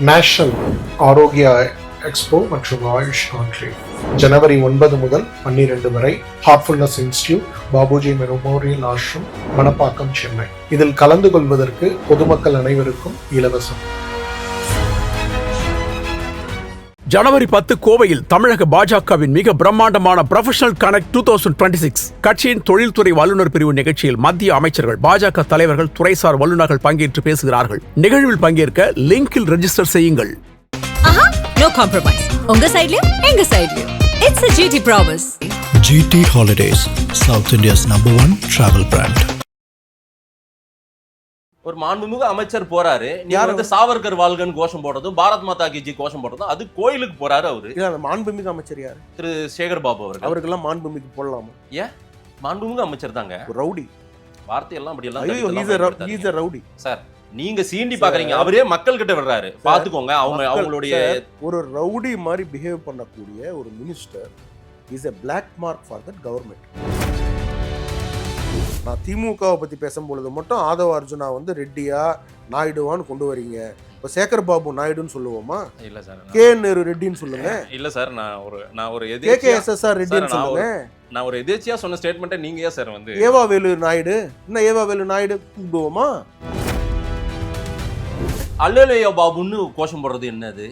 National ஆரோக்கிய expo மற்றும் AYUSH country ஜனவரி 9 முதல் 12 வரை Heartfulness Institute, Babuji Memorial Ashram, Manapakkam, Chennai. இதில் கலந்து கொள்வதற்கு பொதுமக்கள் அனைவருக்கும் இலவசம். ஜனவரி 10 கோவையில் தமிழக பாஜகவின் மிக பிரம்மாண்டமான ப்ரொஃபஷனல் கனெக்ட் 2026 கட்சியின் தொழில்துறை வல்லுநர் பிரிவு நிகழ்ச்சியில் மத்திய அமைச்சர்கள், பாஜக தலைவர்கள், துறைசார் வல்லுநர்கள் பங்கேற்று பேசுகிறார்கள். நிகழ்வில் பங்கேற்க லிங்கில் ரெஜிஸ்டர் செய்யுங்கள். No compromise. உங்க சைடுலயும் எங்க சைடுலயும். It's a GT promise. GT Holidays, South India's #1 travel brand. ஒரு மாண்புமிகு அமைச்சர் போறாரு, நீங்க வந்து சாவர்கர் வாழ்கன்னு கோஷம் போடுறதும், பாரத் மாதா கி ஜி கோஷம் போடுறதும், அது கோயிலுக்கு போறாரு அவரு. இல்ல, மாண்புமிகு அமைச்சர் யாரு? திரு சேகர் பாபு அவர்கள். அவருக்கெல்லாம் மாண்புமிகு போடலாமா? ஏன் மாண்புமிகு அமைச்சர் தாங்க. ரவுடி வார்த்தையெல்லாம் அப்படி எல்லாம் he's a rowdy. சார், நீங்க சீண்டி பாக்குறீங்க, அவரே மக்கள் கிட்ட வர்றாரு, பாத்துக்கோங்க. அவங்களுடைய ஒரு ரவுடி மாதிரி பிஹேவ் பண்ணக்கூடிய ஒரு minister is a black mark for that government. நான் திமுகவை பத்தி பேசும்பொழுது மட்டும் ஆதவ அர்ஜுனா வந்து ரெட்டியா நாயுடுவான்னு கொண்டு வரீங்க. இப்போ சேகர் பாபு நாயுடுன்னு சொல்லுவோமா? இல்ல சார், கே நேரு ரெட்டின்னு சொல்லுங்க. இல்ல சார், நான் ஒரு கேகேஎஸ்எஸ்ஆர் ரெட்டின்னு சொல்லுங்க. நான் ஒரு எதேச்சியா சொன்ன ஸ்டேட்மெண்ட்டை நீங்க ஏன் சார் வந்து ஏவா வேலு நாயுடு, என்ன ஏவா வேலு நாயுடு கூப்பிடுவோமா? அல்லேலூயா பாபுன்னு கோஷம் போடுறது என்னது?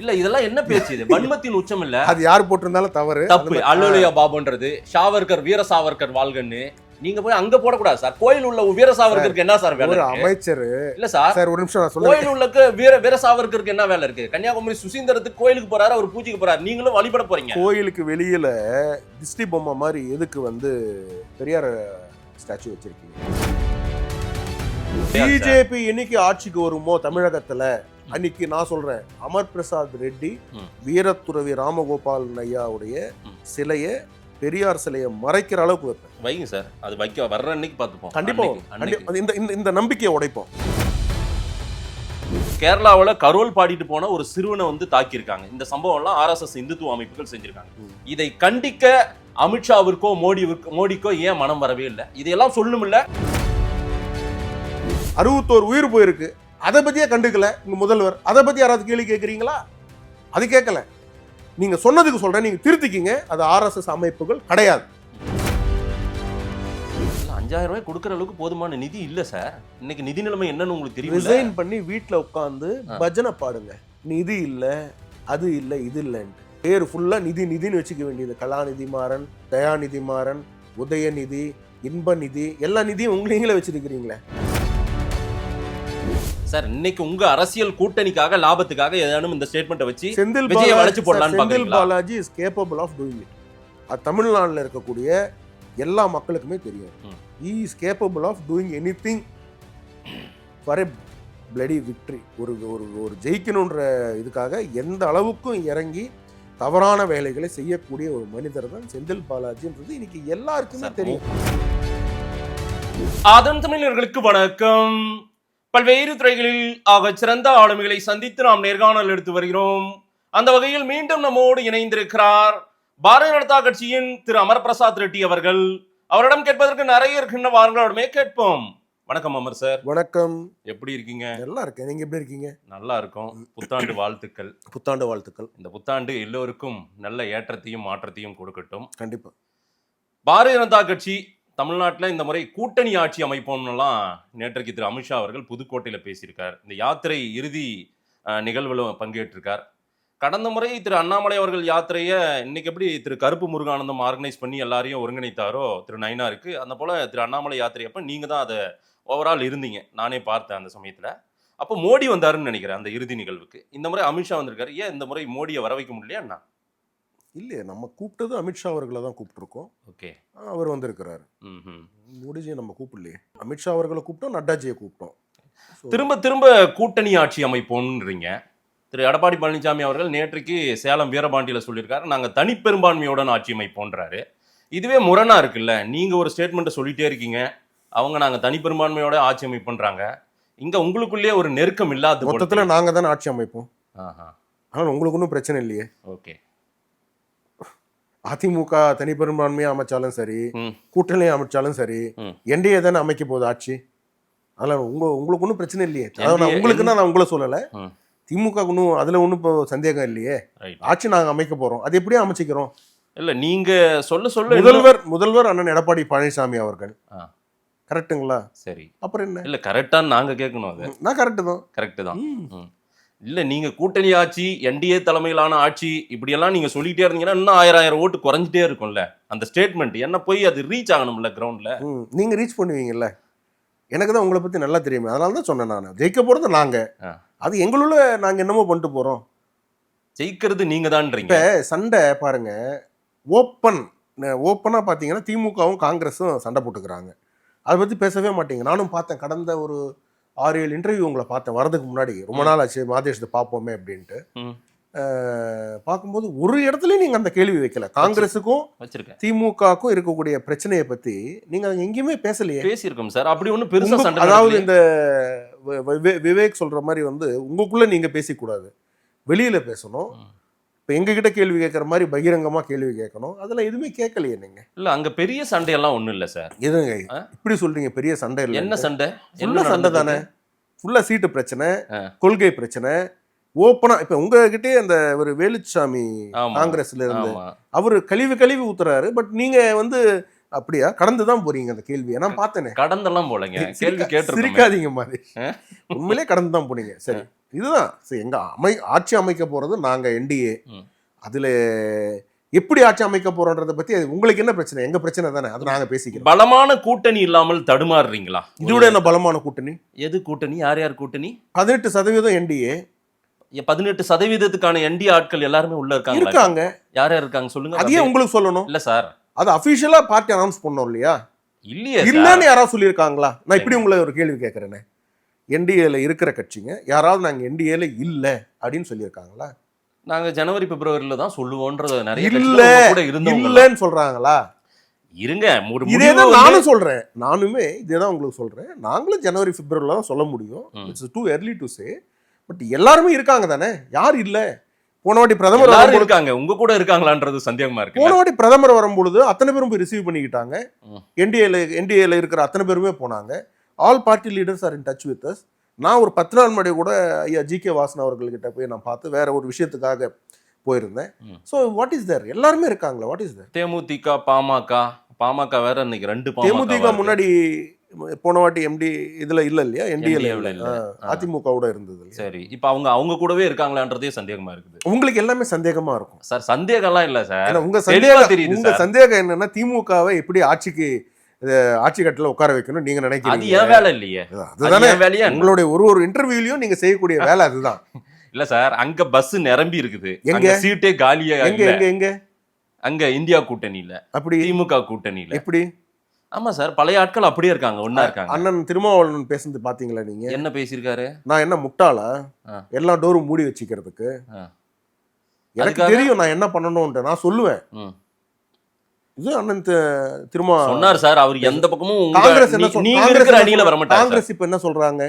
இல்ல, இதெல்லாம் என்ன பேச்சு? இது வன்மத்தின் உச்சம் இல்ல? அது யார் போட்டிருந்தாலும் தப்பு. அல்லேலூயா பாபுன்றது சாவர்கர், வீர சாவர்கர் வாழ்கன்னு நீங்க போய் அங்க போடக்கூடாது சார். கோயில் உள்ள வீர சாவர்கருக்கு என்ன சார் வேலை? அமைச்சர் இல்ல சார், ஒரு நிமிஷம் நான் சொல்றேன். கோயில் உள்ளக்கு வீர சாவர்கருக்கு என்ன வேலை இருக்கு? கன்னியாகுமரி சுசீந்திரத்துக்கு கோயிலுக்கு போறாரு, அவர் பூஜைக்கு போறாரு, நீங்களும் வழிபட போறீங்க. கோயிலுக்கு வெளியில திஷ்டி பொம்மை மாதிரி எதுக்கு வந்து பெரியார் ஸ்டாச்சு வச்சிருக்கீங்க? பிஜேபி என்னைக்கு ஆட்சிக்கு வருமோ தமிழகத்துல, அன்னைக்கு நான் சொல்றேன், அமர் பிரசாத் ரெட்டி வீரத்துறவி ராமகோபாலன் ஐயாவுடைய சிலையை, பெரியார் சிலையை மறைக்கிற அளவுக்கு வைப்பேன். வைங்க சார், அது வைக்க வர்ற அன்னைக்கு பார்த்துப்போம். கண்டிப்பா இந்த நம்பிக்கையை உடைப்போம். கேரளாவில் கரோல் பாடிட்டு போன ஒரு சிறுவனை வந்து தாக்கியிருக்காங்க. இந்த சம்பவம் எல்லாம் RSS இந்துத்துவ அமைப்புகள் செஞ்சிருக்காங்க. இதை கண்டிக்க அமித்ஷாவிற்கோ மோடிக்கோ ஏன் மனம் வரவே இல்லை? இதையெல்லாம் சொல்லும் இல்ல. 61 உயிர் போயிருக்கு, அதை பத்தியே கண்டுக்கல உங்க முதல்வர். அதை பத்தி யாராவது கேள்வி கேட்கறீங்களா? அது கேட்கல. நீங்க சொன்னதுக்கு சொல்றேன், நீங்க திருத்திக்கிங்க. அது RSS அமைப்புகள் கிடையாது. 5000 ரூபாய் கொடுக்கற அளவுக்கு போதுமான நிதி இல்ல சார். இன்னைக்கு நிதி நிலைமை என்னன்னு உங்களுக்கு தெரியும். ரிசைன் பண்ணி வீட்டுல உட்கார்ந்து பஜனை பாடுங்க. நிதி இல்ல, அது இல்ல, இது இல்லைன்னு பேர் ஃபுல்லா நிதின்னு வச்சுக்க வேண்டியது. கலாநிதி மாறன், தயாநிதி மாறன், உதயநிதி, இன்ப நிதி, எல்லா நிதியும் உங்களீங்களே வச்சிருக்கிறீங்களே சார். இன்னைக்கு உங்க அரசியல் கூட்டணிக்காக, லாபத்துக்காக ஏதானும் இந்த ஸ்டேட்மெண்ட்டை வச்சு Senthil Balaji is capable of doing it. அது தமிழ்நாட்டில் இருக்கக்கூடிய எல்லா மக்களுக்குமே தெரியும். he is capable of doing anything for a bloody victory. ஒரு ஜெயிக்கணுன்ற இதுக்காக எந்த அளவுக்கும் இறங்கி தவறான வேலைகளை செய்யக்கூடிய ஒரு மனிதர் தான் செந்தில் பாலாஜின்றது இன்னைக்கு எல்லாருக்குமே தெரியும். அதன் தமிழர்களுக்கு வணக்கம். பல்வேறு துறைகளில் ஆக சிறந்த ஆளுமைகளை சந்தித்து நாம் நேர்காணல் எடுத்து வருகிறோம். அந்த வகையில் மீண்டும் நம்மோடு இணைந்திருக்கிறார் பாரதிய ஜனதா கட்சியின் திரு அமர் பிரசாத் ரெட்டி அவர்கள். அவரிடம் கேட்பதற்கு நிறைய இருக்கின்ற வாரங்களோடமே கேட்போம். வணக்கம் அமர் சார். வணக்கம். எப்படி இருக்கீங்க? நல்லா இருக்கேன். நீங்க எப்படி இருக்கீங்க? நல்லா இருக்கும். புத்தாண்டு வாழ்த்துக்கள். புத்தாண்டு வாழ்த்துக்கள். இந்த புத்தாண்டு எல்லோருக்கும் நல்ல ஏற்றத்தையும் மாற்றத்தையும் கொடுக்கட்டும். கண்டிப்பா. பாரதிய ஜனதா கட்சி தமிழ்நாட்டில் இந்த முறை கூட்டணி ஆட்சி அமைப்போம்லாம் நேற்றைக்கு திரு அமித்ஷா அவர்கள் புதுக்கோட்டையில் பேசியிருக்கார். இந்த யாத்திரை இறுதி நிகழ்வில் பங்கேற்றிருக்கார். கடந்த முறை திரு அண்ணாமலை அவர்கள் யாத்திரையை இன்னைக்கு எப்படி திரு கருப்பு முருகானந்தம் ஆர்கனைஸ் பண்ணி எல்லாரையும் ஒருங்கிணைத்தாரோ திரு நயினாருக்கு, அந்த போல திரு அண்ணாமலை யாத்திரை அப்போ நீங்கள் தான் அதை ஓவரால் இருந்தீங்க. நானே பார்த்தேன் அந்த சமயத்தில். அப்போ மோடி வந்தாருன்னு நினைக்கிறேன் அந்த இறுதி நிகழ்வுக்கு. இந்த முறை அமித்ஷா வந்திருக்காரு. ஏன் இந்த முறை மோடியை வர வைக்க முடியலையா அண்ணா? இல்லையே, நம்ம கூப்பிட்டது அமித்ஷா அவர்களை தான் கூப்பிட்டுருக்கோம். ஓகே, அவர் வந்திருக்கிறாரு. மோடிஜியை நம்ம கூப்பிடலையே. அமித்ஷா அவர்களை கூப்பிட்டோம், நட்டாஜியை கூப்பிட்டோம். திரும்ப திரும்ப கூட்டணி ஆட்சி அமைப்போன்றீங்க. திரு எடப்பாடி பழனிசாமி அவர்கள் நேற்றைக்கு சேலம் வீரபாண்டியில் சொல்லியிருக்காரு, நாங்கள் தனிப்பெரும்பான்மையுடன் ஆட்சி அமைப்போன்றாரு. இதுவே முரணா இருக்குல்ல? நீங்கள் ஒரு ஸ்டேட்மெண்ட்டை சொல்லிட்டே இருக்கீங்க, அவங்க நாங்கள் தனிப்பெரும்பான்மையோட ஆட்சி அமைப்போன்றாங்க. இங்கே உங்களுக்குள்ளேயே ஒரு நெருக்கம் இல்லாத மொத்தத்தில் நாங்கள் தானே ஆட்சி அமைப்போம். ஆனால் உங்களுக்கு ஒன்றும் பிரச்சனை இல்லையே. ஓகே, அதிமுக தனிப்பெரும்பான்மையை அமைச்சாலும் சரி, கூட்டணியை அமைச்சாலும் சரி, என்டிஏ தானே அமைக்க போகுது ஆட்சி. அதெல்லாம் உங்களுக்கு ஒன்றும் பிரச்சனை இல்லையே. அதாவது உங்களுக்குன்னா நான் உங்களை சொல்லலை, திமுக ஒன்றும் அதுல ஒன்றும் இப்போ சந்தேகம் இல்லையே. ரைட். ஆட்சி நாங்க அமைக்க போறோம், அது எப்படியே அமைச்சிக்கிறோம். இல்ல நீங்க சொல்ல முதல்வர் அண்ணன் எடப்பாடி பழனிசாமி அவர்கள். ஆ. கரெக்ட்டுங்களா? சரி. அப்புறம் என்ன? இல்ல கரெக்டான்னு நாங்க கேட்கணும். அது நான் கரெக்டு தான். கரெக்ட் தான். இல்ல நீங்க கூட்டணி ஆட்சி, என்டிஏ தலைமையிலான ஆட்சி இப்படி எல்லாம் நீங்க சொல்லிட்டே இருந்தீங்கன்னா இன்னும் 1000 ஓட்டு குறைஞ்சிட்டே இருக்கும்ல. அந்த ஸ்டேட்மெண்ட் என்ன போய் அது ரீச் ஆகணும்ல கிரவுண்ட்ல. நீங்க ரீச் பண்ணுவீங்கல்ல. எனக்கு தான் உங்களை பத்தி நல்லா தெரியுமே, அதனால தான் சொன்னேன். நான் ஜெயிக்க போறது நாங்க, அது எங்களுள்ள நாங்க என்னமோ பண்ணிட்டு போறோம். ஜெயிக்கிறது நீங்க தான்றீங்க. இப்ப சண்டை பாருங்க, ஓப்பனா பாத்தீங்கன்னா திமுகவும் காங்கிரஸும் சண்டை போட்டுக்கிறாங்க. அதை பத்தி பேசவே மாட்டீங்க. நானும் பார்த்தேன், கடந்த ஒரு 6-7 இன்டர்வியூ உங்களை பார்த்தேன் வரதுக்கு முன்னாடி. ரொம்ப நாள் ஆச்சு மாதேஷத்தை பார்ப்போமே அப்படின்ட்டு. பார்க்கும்போது ஒரு இடத்துலயும் நீங்க அந்த கேள்வி வைக்கல. காங்கிரஸுக்கும் திமுகவுக்கும் இருக்கக்கூடிய பிரச்சனையை பத்தி நீங்க எங்கேயுமே பேசலையே. பேசியிருக்கோம் சார். அப்படி ஒன்றும் பெருசா சண்டை. அதாவது இந்த விவேக் சொல்ற மாதிரி வந்து உங்களுக்குள்ள நீங்க பேசிக்கூடாது, வெளியில பேசணும். இப்போ எங்ககிட்ட கேள்வி கேட்குற மாதிரி பகிரங்கமா கேள்வி கேட்கணும். அதெல்லாம் எதுவுமே கேட்கலையே நீங்க. இல்ல அங்க பெரிய சண்டையெல்லாம் ஒண்ணும் இல்லை சார். எதுங்க இப்படி சொல்றீங்க? பெரிய சண்டை இல்லை. என்ன சண்டை? என்ன சண்டை தானே, ஃபுல்லா சீட்டு பிரச்சனை, கொள்கை பிரச்சனை. ஓப்பனா இப்ப உங்ககிட்டே அந்த ஒரு வேலுச்சாமி காங்கிரஸ்ல இருந்து அவரு கழிவு ஊத்துறாரு. பட் நீங்க வந்து அப்படியா கடந்துதான் போறீங்க அந்த கேள்வியை. நான் பார்த்தேனே. கடந்தெல்லாம் போலங்க, கேள்வி கேட்டு சிரிக்காதீங்க மாதிரி. உண்மையிலே கடந்து தான் போனீங்க. சரி, இதுதான் எங்க ஆட்சி அமைக்க போறது நாங்க என்டிஏ. அதுல எப்படி ஆட்சி அமைக்க போறோன்றத பத்தி உங்களுக்கு என்ன பிரச்சனை? எங்க பிரச்சனை தானே, அது நாங்க பேசிக்கிறோம். பலமான கூட்டணி இல்லாமல் தடுமாறுறீங்களா? இதோட என்ன பலமான கூட்டணி? எது கூட்டணி? யார் கூட்டணி? 18% என்டிஏ. 18%க்கான என்டிஏ ஆட்கள் எல்லாருமே உள்ள இருக்காங்க. யார் இருக்காங்க சொல்லுங்க. அதையே உங்களுக்கு சொல்லணும். இல்ல சார், அது அபிஷியலா பார்ட்டி அனௌன்ஸ் பண்ணோம் இல்லையா? இல்லையே. இல்லன்னு யாராவது சொல்லியிருக்காங்களா? நான் இப்படி உங்களை ஒரு கேள்வி கேட்கறேனே, என்டிஏல இருக்கிற கட்சிங்க யாராவது நாங்க என்டிஏல இல்ல அப்படின்னு சொல்லியிருக்காங்களா? நாங்க ஜனவரி பிப்ரவரியில தான் சொல்லுவோன்றத நிறைய இல்லன்னு சொல்றாங்களா? இருங்க, இதேதான் நானும் சொல்றேன். நானுமே இதேதான் உங்களுக்கு சொல்றேன். நாங்களும் ஜனவரி பிப்ரவரியில தான் சொல்ல முடியும். It's too early to say. But எல்லாருமே இருக்காங்க தானே, யார் இல்ல? போன வாட்டி பிரதமர் இருக்காங்க, உங்க கூட இருக்காங்களான்றது சந்தேகமா இருக்கு. போன வாட்டி பிரதமர் வரும்பொழுது அத்தனை பேரும் போய் ரிசீவ் பண்ணிக்கிட்டாங்க. என்டிஏல இருக்கிற அத்தனை பேருமே போனாங்க. All party leaders are in touch with us. நான் ஒரு 10 நாள் முன்னாடி கூட ஐயா ஜி.கே. வாசன் அவர்கள்கிட்ட போய் நான் பார்த்து வேற ஒரு விஷயத்துக்காக போயிருந்தேன். So what is there? எல்லாருமே இருக்காங்களா? What is there? DMDK, PMK வேற இன்னைக்கு 2 தேமுதிக முன்னாடி போன வாட்டி எம்டி இதுல இல்ல இல்லையா? என்டிஏல அதிமுகவோட இருந்தது. சரி, இப்ப அவங்க கூடவே இருக்காங்களான்றதே சந்தேகமா இருக்குது. உங்களுக்கு எல்லாமே சந்தேகமா இருக்கும் சார். சந்தேகம்லாம் இல்ல சார். உங்க சந்தேகம் என்னன்னா திமுகவை எப்படி ஆட்சி கட்டில உட்கார வைக்கணும் நீங்க நினைக்கிறீங்க. அது ஏன் வேலை இல்லையே? அதுதானே உங்களுடைய ஒரு இன்டர்வியூலயும் நீங்க செய்யக்கூடிய வேலை அதுதான். இல்ல சார், அங்க பஸ் நிரம்பி இருக்குது, எங்க சீட்டே காலியா. எங்க அங்க இந்தியா கூட்டணியில, அப்படி திமுக கூட்டணியில எப்படி? ஆமா சார், பழைய ஆட்கள் அப்படியே இருக்காங்க, ஒண்ணா இருக்காங்க. அண்ணன் திருமாவளவன் பேசுறது பாத்தீங்களா நீங்க? என்ன பேசியிருக்காரு? நான் என்ன முட்டாளா எல்லா டோரும் மூடி வச்சுக்கிறதுக்கு? எனக்கு தெரியும் நான் என்ன பண்ணணும்ன்ற நான் சொல்லுவேன். இது அண்ணன் திருமா சொன்னார் சார். அவர் எந்த பக்கமும் காங்கிரஸ் அணியில வர மாட்டாங்க. காங்கிரஸ் இப்ப என்ன சொல்றாங்க?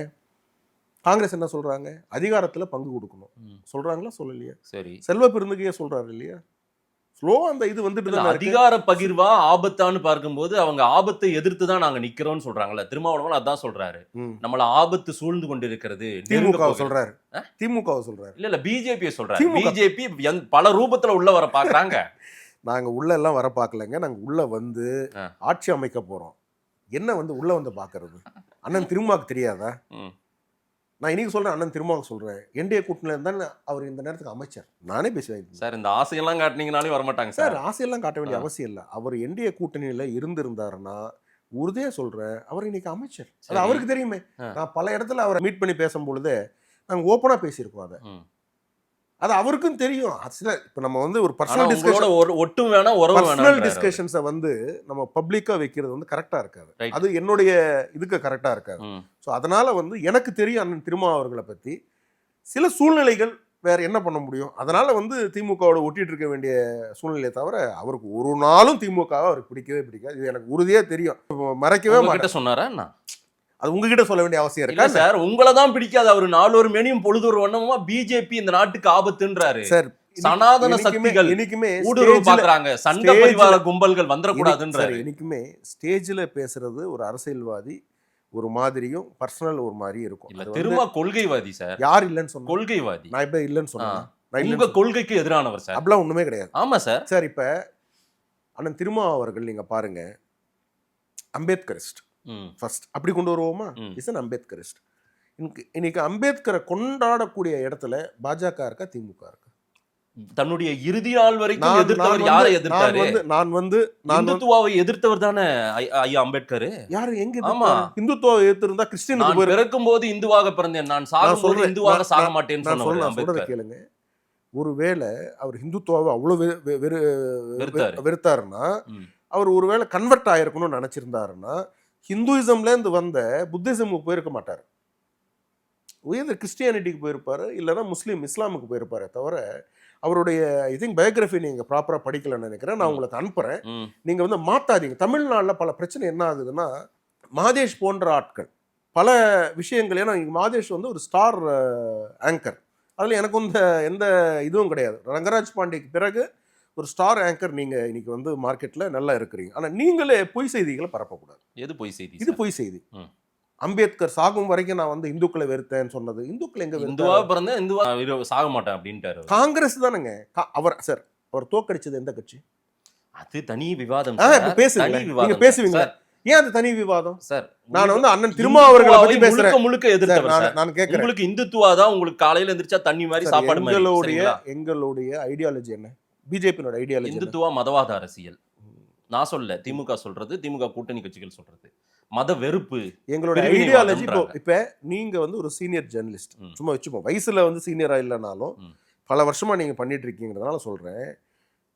காங்கிரஸ் என்ன சொல்றாங்க? அதிகாரத்துல பங்கு கொடுக்கணும் சொல்றாங்களா? சொல்லலையா? சரி, செல்வ பெருந்தகையே சொல்றாரு இல்லையா? ஸ்லோவா அந்த இது வந்துட்டு அதிகார பகிர்வா ஆபத்தான்னு பார்க்கும்போது அவங்க ஆபத்தை எதிர்த்து தான் நாங்க நிக்கிறோம்னு சொல்றாங்கல்ல. திருமாவளவன் அதான் சொல்றாரு, நம்மள ஆபத்து சூழ்ந்து கொண்டிருக்கிறது. திமுக சொல்றாரு, திமுக சொல்றாரு. இல்ல பிஜேபி சொல்றாரு. பிஜேபி பல ரூபத்துல உள்ள வர பாக்குறாங்க. நாங்க உள்ள எல்லாம் வர பார்க்கலங்க. நாங்க உள்ள வந்து ஆட்சி அமைக்க போறோம். என்ன வந்து உள்ள வந்து பாக்குறது? அண்ணன் திருமாவுக்கு தெரியாதா? நான் இன்னைக்கு சொல்றேன், அண்ணன் திருமாவுக்கு சொல்றேன். என்டிஏ கூட்டணியில இருந்தா அவர் இந்த நேரத்துக்கு அமைச்சர். நானே பேசுவேன் சார். இந்த ஆசையெல்லாம் காட்டினீங்கனாலே வரமாட்டாங்க சார். ஆசையெல்லாம் காட்ட வேண்டிய அவசியம் இல்லை. அவர் என்டிஏ கூட்டணியில இருந்திருந்தாருன்னா உறுதியா சொல்றேன் அவர் இன்னைக்கு அமைச்சர். அது அவருக்கு தெரியுமே. நான் பல இடத்துல அவரை மீட் பண்ணி பேசும்பொழுது நாங்க ஓப்பனா பேசியிருக்கோம். அதை அது அவருக்கும் தெரியும். இப்ப நம்ம வந்து ஒரு பர்சனல் டிஸ்கஷன்ஸை வந்து நம்ம பப்ளிக்கா வைக்கிறது வந்து கரெக்டா இருக்காது. அது என்னுடைய இதுக்கு கரெக்டா இருக்காது. ஸோ அதனால வந்து எனக்கு தெரியும் அண்ணன் திருமா அவர்களை பத்தி. சில சூழ்நிலைகள் வேற என்ன பண்ண முடியும்? அதனால வந்து திமுகவோட ஒட்டிட்டு இருக்க வேண்டிய சூழ்நிலையை தவிர அவருக்கு ஒரு நாளும் திமுகவை அவருக்கு பிடிக்கவே பிடிக்காது. இது எனக்கு உறுதியா தெரியும். மறைக்கவே மாட்டேன். சொன்னாரா? அது உங்ககிட்ட சொல்ல வேண்டிய அவசியம் இருக்கா சார்? உங்களை தான் பிடிக்காது. அவர் 4 ஒரு மேனியும் பொழுது ஒரு வண்ணமா பிஜேபி இந்த நாட்டுக்கு ஆபத்துன்றாரு சார். சனாதன சக்திகள் இன்னைக்குமே ஊடுருவ பாக்குறாங்க, சங்க பரிவார கும்பல்கள் வந்துடக்கூடாதுன்றாரு. இன்னைக்குமே ஸ்டேஜ்ல பேசுறது ஒரு அரசியல்வாதி ஒரு மாதிரியும் பர்சனல் ஒரு மாதிரி இருக்கும். இல்ல அது வந்து திரும்ப கொள்கைவாதி சார். யார் இல்லைன்னு சொன்னா? கொள்கைவாதி. நான் இப்ப இல்லைன்னு சொன்னேன். நான் உங்க இல்லைன்னு கொள்கைக்கு எதிரானவர் சார். அப்படிலாம் ஒண்ணுமே கிடையாது ஆமா சார். சார். இப்ப அண்ணன் திருமா அவர்கள் நீங்க பாருங்க, அம்பேத்கரிஸ்ட் ஃபர்ஸ்ட் அப்படி கொண்டு வருவோமா? Is an Ambedkarist. இன்னைக்கு அம்பேத்கரை கொண்டாடக்கூடிய இடத்துல பாஜக இருக்கா, திமுக இருக்கா? தன்னுடைய இறுதி நாள் வரைக்கும் எதிர்த்தவர் யாரை எதிர்த்தாரு? நான் இந்துத்துவாவை எதிர்த்தவர் தானே ஐயா அம்பேத்கர். யாரு எங்க ஆமா. இந்துத்துவ எதிர்த்திருந்தா கிறிஸ்டியனுக்கு பிறக்கும் போது இந்துவாக பிறந்தேன், நான் சாகும்போது இந்துவாக சாக மாட்டேன்னு சொன்னவர் சொல்றத அம்பேத்கர். கேளுங்க. ஒருவேளை அவர் இந்துத்துவாவை அவ்வளவு வெறுத்தாருன்னா, அவர் ஒருவேளை கன்வெர்ட் ஆயிருக்கணும்னு நினைச்சிருந்தாருன்னா, ஹிந்துயிசம்ல இருந்து வந்த புத்திசமுக்கு போயிருக்க மாட்டார். உயர்ந்த கிறிஸ்டியானிட்டிக்கு போயிருப்பாரு, இல்லைன்னா இஸ்லாமுக்கு போயிருப்பாரு தவிர, அவருடைய ஐ திங்க் பயோகிராஃபி நீங்க ப்ராப்பரா படிக்கலன்னு நினைக்கிறேன். நான் உங்களுக்கு அனுப்புறேன். நீங்க வந்து மாத்தாதீங்க. தமிழ்நாட்டில் பல பிரச்சனை என்ன ஆகுதுன்னா, மாதேஷ் போன்ற ஆட்கள் பல விஷயங்கள், ஏன்னா மாதேஷ் வந்து ஒரு ஸ்டார் ஆங்கர், அதில் எனக்கு எந்த இதுவும் கிடையாது. ரங்கராஜ் பாண்டேக்கு பிறகு ஒரு ஸ்டார் ஆங்கர் நீங்க இன்னைக்கு வந்து மார்க்கெட்ல நல்லா இருக்கிறீங்க. ஆனா நீங்களே பொய் செய்திகளை பரப்பக்கூடாது. எது பொய் செய்தி? இது பொய் செய்தி. அம்பேத்கர் சாகும் வரைக்கும் நான் வந்து இந்துக்களை வெறுத்தேன்னு சொன்னது, இந்துக்களை எங்க இந்துவா பிறந்த இந்துவா சாக மாட்டேன் அப்படின்ட்டாரு. காங்கிரஸ் தானுங்க. அவர் தோக்கடிச்சது எந்த கட்சி? அது தனி விவாதம். பேசுங்க, நீங்க பேசுவீங்க. ஏன் அது தனி விவாதம் சார்? நான் வந்து அண்ணன் திருமா அவர்களை பத்தி பேசுறேன். முழுக்க எதிர்த்தவர். நான் கேட்கிறேன், உங்களுக்கு இந்துத்துவா தான் உங்களுக்கு காலையில எந்திரிச்சா தண்ணி மாதிரி சாப்பாடு மாதிரி. எங்களுடைய ஐடியாலஜி என்ன? பிஜேபியோட ஐடியாலஜி இந்துத்துவா மதவாத அரசியல். நான் சொல்ல, திமுக சொல்றது, திமுக கூட்டணி கட்சிகள் சொல்றது மத வெறுப்பு. எங்களோட ஐடியாலஜி. இப்ப நீங்க வந்து ஒரு சீனியர் ஜேர்னலிஸ்ட், சும்மா வச்சுப்போம், வயசுல வந்து சீனியரா இல்லைனாலும் பல வருஷமா நீங்க பண்ணிட்டு இருக்கீங்கிறதுனால சொல்றேன்.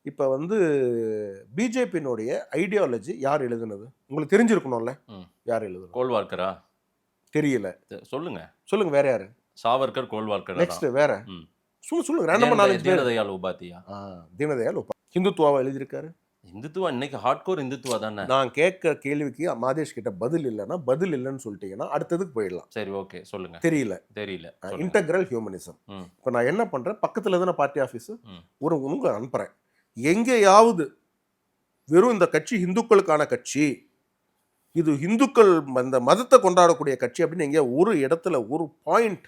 இப்ப வந்து பிஜேபியினுடைய ஐடியாலஜி யார் எழுதுனது உங்களுக்கு தெரிஞ்சிருக்கணும்ல. யார் எழுதுனது? கோல்வால்கரா? தெரியல. சொல்லுங்க வேற யாரு? சாவர்கர், கோல்வால்கர். நெக்ஸ்ட் வேற சொல்லுங்க. ரேண்டமா நாலேஜ். தீனதயாள் உபாத்தியா? தீனதயாள் உபாத்தியா ஹிந்துத்துவாவை எழுதியிருக்காரு. இந்துத்துவா இன்னைக்கு ஹார்ட்கோர் இந்துத்துவா தானே. நான் கேட்க கேள்விக்கு மாதேஷ் கிட்ட பதில் இல்லைன்னு சொல்லிட்டீங்கன்னா அடுத்ததுக்கு போயிடலாம். சரி, ஓகே, சொல்லுங்க. தெரியல. Integral humanism. இப்போ நான் என்ன பண்றேன், பக்கத்துல தானே பார்ட்டி ஆஃபீஸ், உங்க அனுப்புறேன். எங்கேயாவது வெறும் இந்த கட்சி இந்துக்களுக்கான கட்சி, இது இந்துக்கள் அந்த மதத்தை கொண்டாடக்கூடிய கட்சி அப்படின்னு எங்கேயா ஒரு இடத்துல ஒரு பாயிண்ட்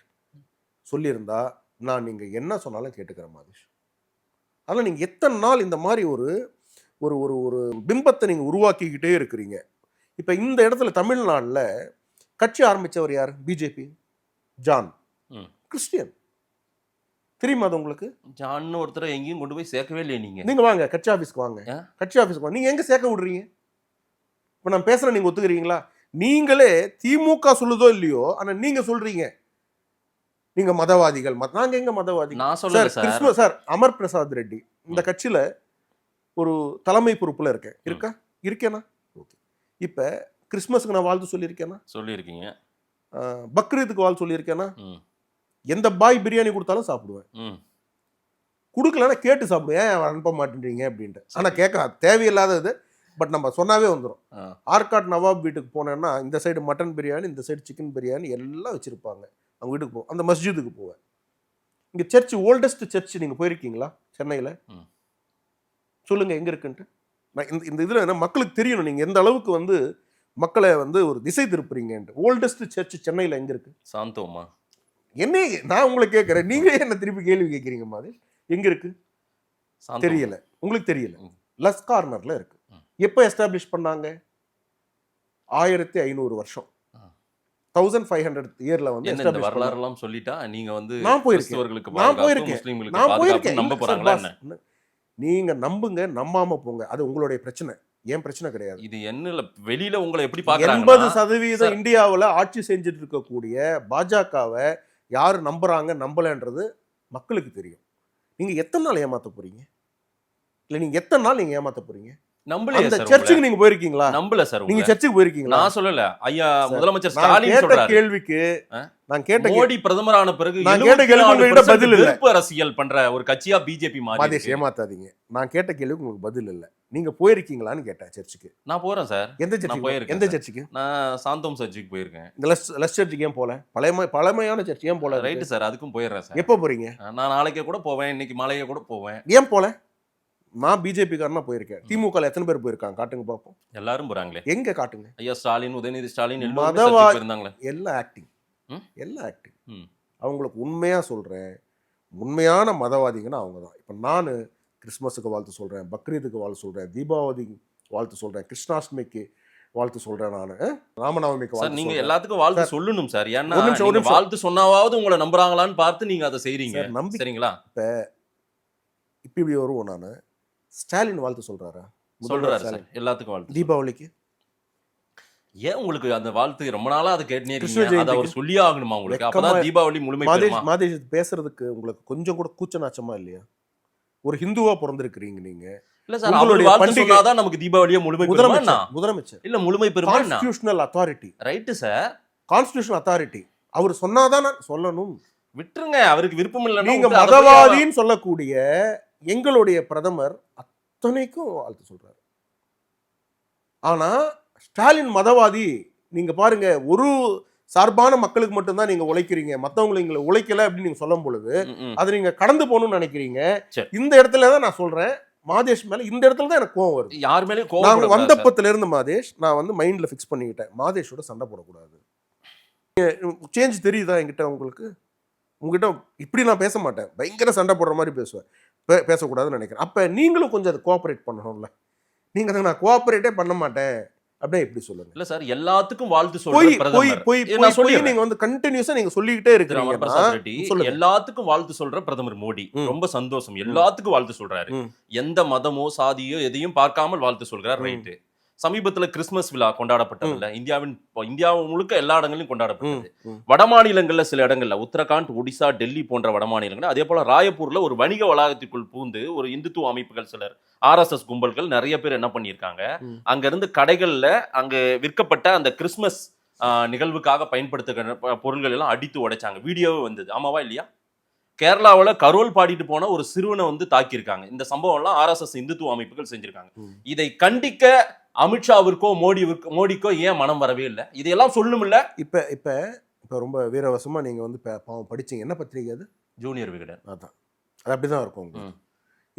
சொல்லியிருந்தா நான் நீங்க என்ன சொன்னாலும் கேட்டுக்கிறேன் மாதேஷ். அதனால் நீங்க எத்தனை நாள் இந்த மாதிரி ஒரு ஒரு ஒரு ஒரு பிம்பத்தை நீங்க உருவாக்கிக்கிட்டே இருக்கிறீங்க. இப்ப இந்த இடத்துல தமிழ்நாட்டில் கட்சி ஆரம்பிச்சவர் யார்? பிஜேபி. John Christian. தெரியுமா அது உங்களுக்கு? ஜான் ஒருத்தர் எங்கேயும் கொண்டு போய் சேர்க்கவே இல்லையே. நீங்க வாங்க கட்சி ஆஃபீஸ்க்கு வாங்க. கட்சி ஆஃபீஸ்க்கு வாங்க. நீங்க எங்க சேர்க்க விடுறீங்க? இப்ப நான் பேசுறேன், நீங்க ஒத்துக்கிறீங்களா? நீங்களே திமுக சொல்லுதோ இல்லையோ, ஆனா நீங்க சொல்றீங்க நீங்க மதவாதிகள். நாங்க எங்க மதவாதி? நான் சொல்றேன் சார். அமர் பிரசாத் ரெட்டி இந்த கட்சியில ஒரு தலைமை பொறுப்புல இருக்கேனா? ஓகே. இப்ப கிறிஸ்மஸ்க்கு நான் வாழ்த்து சொல்லியிருக்கேனா? பக்ரீத்துக்கு வாழ்த்து சொல்லியிருக்கேனா? எந்த பாய் பிரியாணி கொடுத்தாலும் சாப்பிடுவேன். கொடுக்கலன்னா கேட்டு சாப்பிடுவேன், அனுப்ப மாட்டேன்றீங்க அப்படின்ட்டு. ஆனா கேட்க தேவையில்லாதது, பட் நம்ம சொன்னாவே வந்துடும். ஆர்காட் நவாப் வீட்டுக்கு போனேன்னா இந்த சைடு மட்டன் பிரியாணி, இந்த சைடு சிக்கன் பிரியாணி எல்லாம் வச்சிருப்பாங்க. அவங்க வீட்டுக்கு போவோம், அந்த மஸ்ஜிதுக்கு போவேன். இங்க சர்ச், ஓல்டஸ்ட் சர்ச் நீங்க போயிருக்கீங்களா சென்னையில? சொல்லுங்க எங்க இருக்குன்ட்டு. நான் இந்த இதுல என்ன மக்களுக்கு தெரியணும், நீங்க எந்த அளவுக்கு வந்து மக்களை வந்து ஒரு திசை திருப்புறீங்கன்ட்டு. ஓல்டஸ்ட் சர்ச் சென்னையில எங்க இருக்கு? சாந்தோமா. என்ன நான் உங்களை கேட்கறேன், நீங்க என்ன திருப்பி கேள்வி கேட்கறீங்க மாதிரி? எங்க இருக்கு? தெரியல. உங்களுக்கு தெரியல. லஸ் கார்னர்ல இருக்கு. எப்ப எஸ்டாப்ளிஷ் பண்ணாங்க? 1500 வருஷம், 1500 இயர்ல வந்து எஸ்டாப்ளிஷ் வரலாறுலாம் சொல்லிட்டா நீங்க வந்து நான் போயிருக்கேன். நம்ப போறாங்களா என்ன? நீங்க நம்புங்க, நம்பாம போங்க, அது உங்களுடைய பிரச்சனை, ஏன் பிரச்சனை கிடையாது. இது என்ன வெளியில உங்களை எப்படி பாக்குறாங்க? 80% இந்தியாவில் ஆட்சி செஞ்சுட்டு இருக்கக்கூடிய பாஜகவை யாரு நம்புறாங்க நம்பலன்றது மக்களுக்கு தெரியும். நீங்க எத்தனை நாள் ஏமாத்த போறீங்க? இல்ல நீங்க எத்தனை நாள் நீங்க ஏமாத்த போறீங்க? நம்பலையா சார்? சர்ச்சுக்கு நீங்க போயிருக்கீங்களா? நம்பல சார். நீங்க சர்ச்சுக்கு போயிருக்கீங்களா? நான் சொல்லல. ஐயா முதலமைச்சர் ஸ்டாலின் சொல்றாரு. கேள்விக்கு நான் கேட்ட மோடி பிரதமரான பிறகு நான் கேட்ட கேள்விக்கு பதில் இல்ல. வெறுப்பு அரசியல் பண்ற ஒரு கட்சியா பிஜேபி மாறி. மாதேஷ் ஏமாத்தாதீங்க. நான் கேட்ட கேள்விக்கு உங்களுக்கு பதில் இல்ல. நீங்க போயிருக்கீங்களான்னு கேட்டேன் சர்ச்சுக்கு. நான் போறேன் சார். எந்த சர்ச்சுக்கு போயிருக்கீங்க? எந்த சர்ச்சுக்கு? நான் சாந்தோம் சர்ச்சுக்கு போயிருக்கேன். இந்த லஸ் சர்ச்சுக்கு ஏன் போல? பழமையான சர்ச் ஏன் போல? ரைட் சார், அதுக்கும் போயிடுறேன் சார். எப்போ போறீங்க? நான் நாளைக்கே கூட போவேன், இன்னைக்கு மாலையே கூட போவேன். ஏன் போல? நான் பிஜேபிக்காரனா போயிருக்கேன். திமுகல எத்தனை பேர் போயிருக்காங்க காட்டுங்க பார்ப்போம். எல்லாரும் போறாங்களே. எங்க காட்டுங்க. ஐயா ஸ்டாலின், உதயநிதி ஸ்டாலின் மதவாதி இருந்தாங்களே. எல்லாம் ஆக்டிங். ம்? எல்லாம் ஆக்டிங். ம். அவங்களுக்கு உண்மையா சொல்றேன், உண்மையான மதவாதிங்கன்னா அவங்க தான். இப்போ நான் கிறிஸ்மஸுக்கு வாழ்த்து சொல்றேன், பக்ரீதுக்கு வாழ்த்து சொல்றேன், தீபாவளிக்கு வாழ்த்து சொல்றேன், கிருஷ்ணாஷ்டமிக்கு வாழ்த்து சொல்றேன், நான் ராமநவமிக்கு சார் வாழ்த்து நீங்க சொல்றேன். எல்லாத்துக்கும் வாழ்த்து சொல்லணும் சார். ஏன்னா ஒரு நிமிஷம், ஒரு நீங்க நிமிஷம். வாழ்த்து சொன்னாவது உங்களை நம்புறாங்களான்னு பார்த்து நீங்க அதை செய்றீங்க. சார், நம்பி சரிங்களா? இப்படி வருவோம். நான் ஸ்டாலின் வாழ்த்து சொல்றாரா? சொல்றாரு சார் எல்லாத்துக்கும் வாழ்த்து. தீபாவளிக்கு ஏன் உங்களுக்கு அந்த வாழ்த்து ரொம்ப நாளா அதை கேட்டுனே கிருஷ்ண இருக்கீங்க? அதை அவர் ஜெயந்திக்கு சொல்லியே ஆகணுமா உங்களுக்கு? அப்பதான் தீபாவளி முழுமை பெறுமா? மாதேஷ் பேசுறதுக்கு உங்களுக்கு கொஞ்சம் கூட கூச்ச நாச்சமா இல்லையா? ஒரு ஹிந்துவா பிறந்திருக்கிறீங்க நீங்க. இல்ல சார், உங்களுடைய அவருடைய வாழ்த்து பண்டிகை சொன்னாதான் நமக்கு தீபாவளியே முழுமை பெறுமா? முதலமைச்சர் இல்ல முழுமை பெறுமா? Constitutional authority. Right sir, constitutional authority. அவர் சொன்னாதான் நான் சொல்லணும். விட்டுருங்க, அவருக்கு விருப்பம் இல்லைன்னா நீங்க விட்டு அதை போய் மதவாதின்னு சொல்லக்கூடிய எங்களுடைய பிரதமர் அத்தனைக்கும் வாழ்த்து சொல்றாரு. ஆனா ஸ்டாலின் மதவாதி. நீங்க பாருங்க, ஒரு சார்பான மக்களுக்கு மட்டும்தான் நீங்க உழைக்கிறீங்க, மத்தவங்களை உழைக்கல அப்படின்னு நீங்க சொல்லும் பொழுது அதை நீங்க கடந்து போகணும்னு நினைக்கிறீங்க. சரி. இந்த இடத்துல தான் நான் சொல்றேன், மாதேஷ் மேல இந்த இடத்துல தான் எனக்கு கோவம் வருது. யார் மேலயும் நாங்க கோவப்படக்கூடாது சார். வந்தப்பத்துல இருந்து மாதேஷ் நான் மைண்ட்ல ஃபிக்ஸ் பண்ணிக்கிட்டேன், மாதேஷோட சண்டை போடக்கூடாது. சேஞ்ச் தெரியுதா என்கிட்ட உங்களுக்கு? உங்ககிட்ட இப்படி நான் பேச மாட்டேன், பயங்கர சண்டை போடுற மாதிரி பேசுவேன். பேசக்கூடாதுன்னு நினைக்கிறேன். அப்ப நீங்களும் கொஞ்சம் அதை கோஆபரேட் பண்ணணும்ல. நீங்க அதை நான் கோஆபரேட்டே பண்ண மாட்டேன் அப்படியே எப்படி சொல்லுங்க? இல்ல சார், எல்லாத்துக்கும் வாழ்த்து போய் சொல்ற போய் பிரதமர். போய் நான் போய் சொல்லிடுறேன். நீங்க கண்டினியூஸா நீங்க சொல்லிக்கிட்டே திரு இருக்கீங்க. அமர்பிரசாத் ரெட்டி, சொல்லுங்க. எல்லாத்துக்கும் வாழ்த்து சொல்ற பிரதமர் மோடி. ம். ரொம்ப சந்தோஷம். எல்லாத்துக்கும் வாழ்த்து சொல்றாரு. ம். எந்த மதமோ சாதியோ எதையும் பார்க்காமல் வாழ்த்து சொல்றார். ரைட்டு. சமீபத்துல கிறிஸ்துமஸ் விழா கொண்டாடப்பட்டதுல இந்தியா முழுக்க எல்லா இடங்களிலும் கொண்டாடப்பட்டது. வட மாநிலங்கள்ல சில இடங்கள்ல உத்தரகாண்ட், ஒடிசா, டெல்லி போன்ற வட மாநிலங்கள், அதே போல ராயப்பூர்ல ஒரு வணிக வளாகத்திற்குள் பூந்து ஒரு இந்துத்துவ அமைப்புகள் சிலர், ஆர்எஸ்எஸ் கும்பல்கள் நிறைய பேர் என்ன பண்ணியிருக்காங்க, அங்க இருந்து கடைகள்ல அங்க விற்கப்பட்ட அந்த கிறிஸ்துமஸ் நிகழ்வுக்காக பயன்படுத்துகிற பொருள்கள் எல்லாம் அடித்து உடைச்சாங்க. வீடியோவே வந்தது. ஆமாவா இல்லையா? கேரளாவில் கரோல் பாடிட்டு போன ஒரு சிறுவனை தாக்கியிருக்காங்க. இந்த சம்பவம் எல்லாம் ஆர்எஸ்எஸ் இந்துத்துவ அமைப்புகள் செஞ்சிருக்காங்க. இதை கண்டிக்க அமித்ஷாவிற்கோ மோடிக்கோ ஏன் மனம் வரவே இல்லை? இதையெல்லாம் சொல்லும் இல்ல. இப்ப இப்ப இப்ப ரொம்ப வீரவசமா நீங்க பாவம் படிச்சீங்க. என்ன பத்திரிகை அது? ஜூனியர் விகடன். அதான், அது அப்படிதான் இருக்கும் உங்களுக்கு.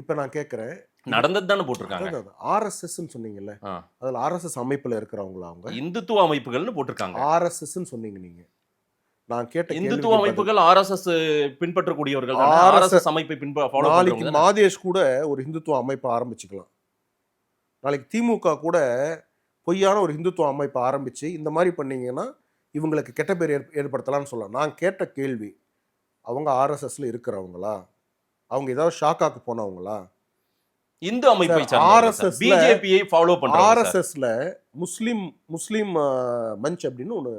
இப்ப நான் கேட்கிறேன், நடந்தது தானே போட்டிருக்காங்க. ஆர்எஸ்எஸ் சொன்னீங்கல்ல, அதுல ஆர்எஸ்எஸ் அமைப்புல இருக்கிறவங்களா? அவங்க இந்துத்துவ அமைப்புகள்னு போட்டிருக்காங்க. ஆர்எஸ்எஸ் சொன்னீங்க நீங்க. நான் கேட்ட இந்துத்துவ அமைப்புகள் ஆர்எஸ்எஸ் பின்பற்றக்கூடியவர்கள், ஆர்எஸ்எஸ் அமைப்பை ஃபாலோ நாளைக்கு பண்றவங்க. மாதேஷ் கூட ஒரு இந்துத்துவ அமைப்பை ஆரம்பிச்சுக்கலாம். நாளைக்கு திமுக கூட பொய்யான ஒரு இந்துத்துவ அமைப்பை ஆரம்பிச்சு இந்த மாதிரி பண்ணீங்கன்னா இவங்களுக்கு கெட்ட பேர் ஏற்படுத்தலாம்னு சொல்லலாம். நான் கேட்ட கேள்வி, அவங்க ஆர்எஸ்எஸ்ல இருக்கிறவங்களா? அவங்க ஏதாவது ஷாக்காக்கு போனவங்களா? இந்து அமைப்பை ஆர்எஸ்எஸ் பிஜேபியை ஃபாலோ பண்றாங்க. ஆர்எஸ்எஸ்ல முஸ்லிம் மஞ்ச் அப்படின்னு ஒரு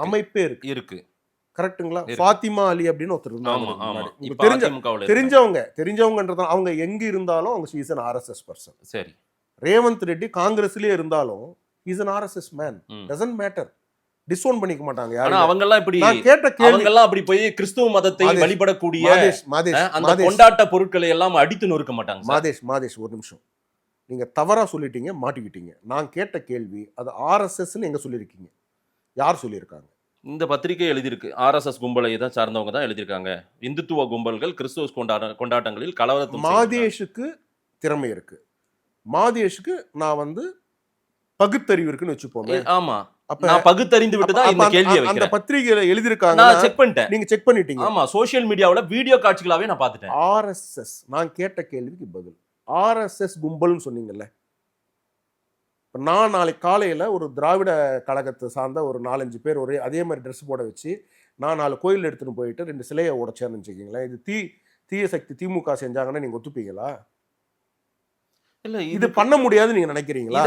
அமைப்பே இருக்கு. கரெக்ட்டுங்களா? ஃபாத்திமா அலி அப்படின்னு ஒருத்தர் இருந்தாங்க. தெரிஞ்சவங்கன்றது அவங்க எங்க இருந்தாலும் அவங்க இஸ் an RSS person. சரி. ரேவந்த் ரெட்டி காங்கிரஸ்லயே இருந்தாலும் is an RSS man. doesn't matter. Disown பண்ணிக்க மாட்டாங்க யாரும். ஆனா அவங்க எல்லாம் இப்படி, நான் கேட்ட கேள்வி, அவங்க எல்லாம் அப்படி போய் கிறிஸ்துவ மதத்தை வழிபடக்கூடிய அந்த கொண்டாட்ட பொருட்களை எல்லாம் அடித்து நொறுக்க மாட்டாங்க. மாதேஷ் ஒரு நிமிஷம், நீங்க தவறா சொல்லிட்டீங்க, மாட்டிக்கிட்டீங்க. நான் கேட்ட கேள்வி, அது ஆர்எஸ்எஸ்ன்னு எங்க சொல்லியிருக்கீங்க? யார் சொல்லியிருக்காங்க? இந்த பத்திரிகை எழுதியிருக்கு, ஆர்எஸ்எஸ் கும்பலை தான் சார்ந்தவங்க தான் எழுதியிருக்காங்க. இந்துத்துவ கும்பல்கள் கிறிஸ்துவ கொண்டாட்டங்களில் கலவரத்தை. மாதேஷுக்கு திறமை இருக்கு, மாதேஷுக்கு நான் பகுத்தறிவு இருக்குன்னு வச்சுப்போமே. ஆமா, நான் பகுத்தறிந்து விட்டு தான் இந்த கேள்வியை வைக்கிறேன். அந்த பத்திரிகையில எழுதிருக்காங்க, நான் செக் பண்ணிட்டேன். நீங்க செக் பண்ணிட்டீங்க? ஆமா, சோஷியல் மீடியாவுல வீடியோ காட்சிகளாவே நான் பார்த்துட்டேன். ஆர்எஸ்எஸ், நான் கேட்ட கேள்விக்கு பதில் ஆர்எஸ்எஸ் கும்பல்னு சொன்னீங்கல்ல. நான் நாளைக்கு காலையில் ஒரு திராவிட கழகத்தை சார்ந்த ஒரு 4-5 பேர் அதே மாதிரி ட்ரெஸ் போட வச்சு நான் 4 கோயில் எடுத்துன்னு போயிட்டு 2 சிலையை உடைச்சேன்னு வச்சுக்கிங்களேன், இது தீய சக்தி திமுக செஞ்சாங்கன்னா நீங்க ஒத்துப்பீங்களா? இல்ல, இது பண்ண முடியாதுன்னு நீங்க நினைக்கிறீங்களா?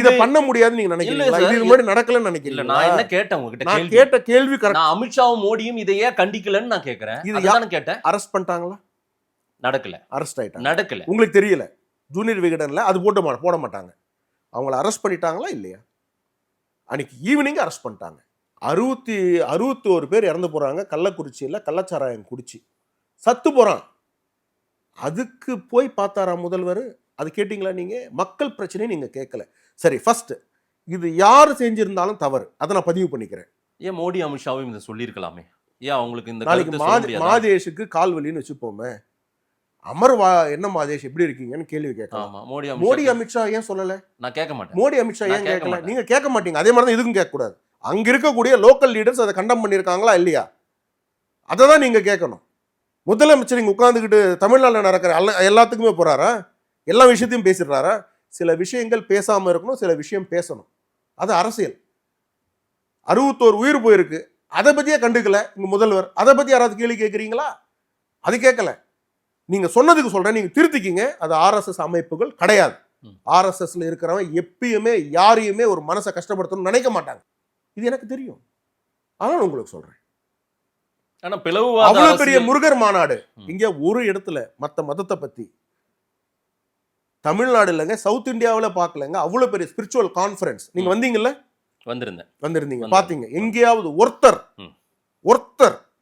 இத பண்ண முடியாதுன்னு நீங்க நினைக்கிறீங்களா? இது மாதிரி நடக்கலன்னு நினைக்கிறீங்களா? நான் என்ன கேட்டேன் உங்ககிட்ட? நான் கேட்ட கேள்வி கரெக்ட். நான் அமித்ஷாவும் மோடியும் இதையே கண்டிக்கலன்னு நான் கேக்குறேன். இதுதான் கேட்டேன். அரெஸ்ட் பண்ணிட்டாங்களா? நடக்கல. அரெஸ்ட் ஆயிட்டாங்க. நடக்கல. உங்களுக்கு தெரியல? ஜூனியர் விகடன்ல அது போட மாட்டாங்க. அவங்கள அரெஸ்ட் பண்ணிட்டாங்களா இல்லையா? அன்னைக்கு ஈவினிங் அரெஸ்ட் பண்ணிட்டாங்க. 61 பேர் இறந்து போறாங்க கள்ளக்குறிச்சியில், கள்ளச்சாராயம் குடிச்சு சத்து போறான். அதுக்கு போய் பார்த்தாரா முதல்வர்? அது கேட்டீங்களா நீங்க? மக்கள் பிரச்சனையை நீங்க கேட்கல. சரி, ஃபர்ஸ்ட் இது யாரு செஞ்சிருந்தாலும் தவறு, அதை நான் பதிவு பண்ணிக்கிறேன். ஏன் மோடி அமித்ஷாவும் இதை சொல்லியிருக்கலாமே? ஏன் அவங்களுக்கு இந்த நாளைக்கு மாதேஷுக்கு கால் வலின்னு வச்சுப்போமே, என்ன மாதேஷ் எப்படி இருக்கீங்கன்னு கேள்வி கேட்கலாம். ஆமா மோடி மோடி அமித்ஷா ஏன் சொல்லல? நான் கேட்க மாட்டேன். மோடி அமித்ஷா நான் ஏன் கேட்க கேட்கல? மாட்டேன். நீங்க கேட்க மாட்டீங்க. அதே மாதிரி தான் இதுக்கும் கேட்கக்கூடாது. அங்க இருக்கக்கூடிய லோக்கல் லீடர்ஸ் அதை கண்டம் பண்ணியிருக்காங்களா இல்லையா, அதை தான் நீங்க கேட்கணும். முதலமைச்சர் இங்க உட்கார்ந்துக்கிட்டு தமிழ்நாட்டில் நடக்கிற எல்லாத்துக்குமே போறாரா? எல்லா விஷயத்தையும் பேசிடுறாரா? சில விஷயங்கள் பேசாம இருக்கணும், சில விஷயம் பேசணும். அது அரசியல். 61 உயிர் போயிருக்கு, அதை பத்தியே கண்டுக்கல இங்க முதல்வர். அதை பத்தி யாராவது கேள்வி கேட்குறீங்களா? அது கேட்கல. நீங்க சொன்னதுக்கு சொல்றேன், நீங்க திருத்திக்கிங்க. அது RSS அமைப்புகள் கிடையாது. RSSல இருக்கிறவன் எப்பயுமே யாரையுமே ஒரு மனசை கஷ்டப்படுத்தணும்னு நினைக்க மாட்டாங்க. இது எனக்கு தெரியும். அதனால உங்களுக்கு சொல்றேன். ஆனா பிளவுவாத அவ்வளவு பெரிய அரசியல் முருகர் மாநாடு இங்க ஒரு இடத்துல மத்த மதத்தை பத்தி தமிழ்நாடு இல்லைங்க, சவுத் இந்தியாவுல பார்க்கலங்க. அவ்வளவு பெரிய ஸ்பிரிச்சுவல் கான்ஃபரன்ஸ் நீங்க வந்தீங்கல்ல, வந்திருந்தீங்க, பாத்தீங்க. எங்கேயாவது ஒருத்தர்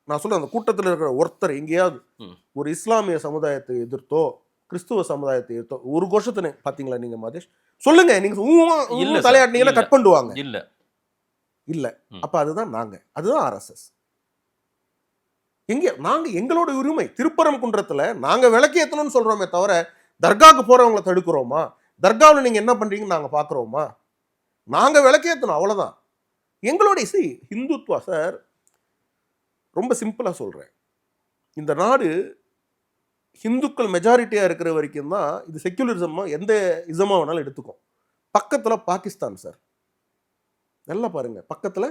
நான் சொல்றேன், அந்த கூட்டத்தில் இருக்கிற ஒருத்தர் எங்கேயாவது ஒரு இஸ்லாமிய சமுதாயத்தை எதிர்த்தோ கிறிஸ்துவ சமுதாயத்தை எதிர்த்தோ ஒரு கோஷத்தை பாத்தீங்களா நீங்க மாதேஷ்? சொல்லுங்க. நீங்க தலையாட்டினீங்கன்னா கட் பண்ணுவாங்க. இல்ல. அப்ப அதுதான் நாங்க, அதுதான் RSS. நாங்க எங்களோட உரிமை திருப்பரங்குன்றத்துல நாங்க விளக்கேத்தணும்னு சொல்றோமே தவிர தர்காவுக்கு போறவங்களை தடுக்கிறோமா? தர்காவில் நீங்க என்ன பண்றீங்கன்னு நாங்க பாக்குறோமா? நாங்க விளக்கேத்தணும், அவ்வளவுதான். எங்களுடைய ஹிந்துத்வா சார், ரொம்ப சிம்பிளா சொல்றேன். இந்த நாடு ஹிந்துக்கள் மெஜாரிட்டியா இருக்கிற வரைக்கும் தான் இது செக்யுலரிசமா எந்த இசமா வேணாலும் எடுத்துக்கும். பக்கத்துல பாகிஸ்தான் சார், நல்லா பாருங்க, பக்கத்துல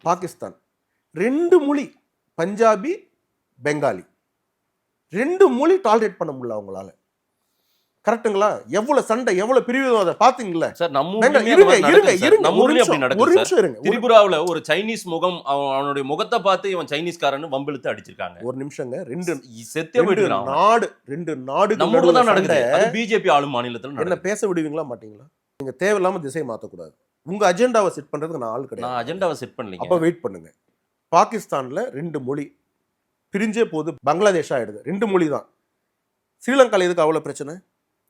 பாகிஸ்தான். 2 மொழி, பஞ்சாபி பெங்காலி, 2 மொழி டாலரேட் பண்ண முடியல அவங்களால. கரெக்ட்டுங்களா? எவ்வளவு சண்டை, எவ்வளவு பிரிவினவாதம் பாத்தீங்களா சார்? நம்ம ஊர்லயே அப்படி நடக்குது சார். திரிபுராவுல ஒரு சைனீஸ் முகம், அவனுடைய முகத்தை பார்த்து இவன் சைனீஸ்காரன்னு வம்பிழுத்து அடிச்சிருக்காங்க. ஒரு நிமிஷங்க, 2 செத்தே போயிடுறான். நாடு நம்ம ஊர்ல தான் நடக்குது. அது பிஜேபி ஆளும் மாநிலத்துல என்ன பேச விடுவீங்களா மாட்டீங்களா? நீங்க தேவையில்லாம திசை மாத்தக்கூடாது. உங்க அஜெண்டாவை செட் பண்றதுக்கு நான் ஆள் கிடையாது. நான் அஜெண்டாவை செட் பண்ணலீங்க. அப்ப வெயிட் பண்ணுங்க. பாகிஸ்தான்ல 2 மொழி பிரிஞ்சே போது பங்களாதேஷ் ஆயிடுது. 2 மொழி தான். ஸ்ரீலங்கால எதுக்கு அவ்வளவு பிரச்சனை?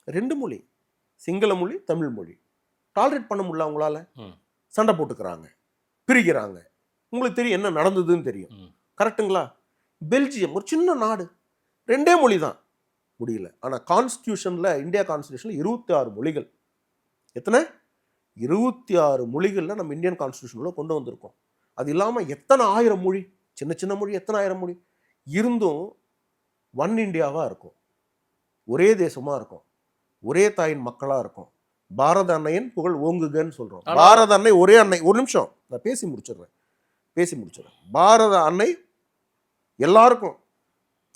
2 மொழி, சிங்கள மொழி, தமிழ் மொழி. டாலரேட் பண்ண முடியல அவங்களால. சண்டை போட்டுக்கிறாங்க, பிரிக்கிறாங்க. உங்களுக்கு தெரியும் என்ன நடந்ததுன்னு தெரியும். கரெக்டுங்களா? பெல்ஜியம் ஒரு சின்ன நாடு, 2 மொழி தான், முடியல. ஆனா கான்ஸ்டியூஷன்ல, இந்தியா கான்ஸ்டியூஷன்ல 26 மொழிகள். எத்தனை? 26 மொழிகள்ல நம்ம இந்தியன் கான்ஸ்டியூஷன்ல கொண்டு வந்திருக்கோம். அது இல்லாம எத்தனை ஆயிரம் மொழி, சின்ன சின்ன மொழி, எத்தனை ஆயிரம் மொழி இருந்தும் ஒன் இந்தியாவா இருக்கும், ஒரே தேசமா இருக்கும், ஒரே தாயின் மக்களா இருக்கும். பாரத அன்னையின் புகழ் ஓங்குகன்னு சொல்றோம். பாரத அன்னை ஒரே அன்னை. ஒரு நிமிஷம், நான் பேசி முடிச்சிடுறேன். பாரத அன்னை எல்லாருக்கும்,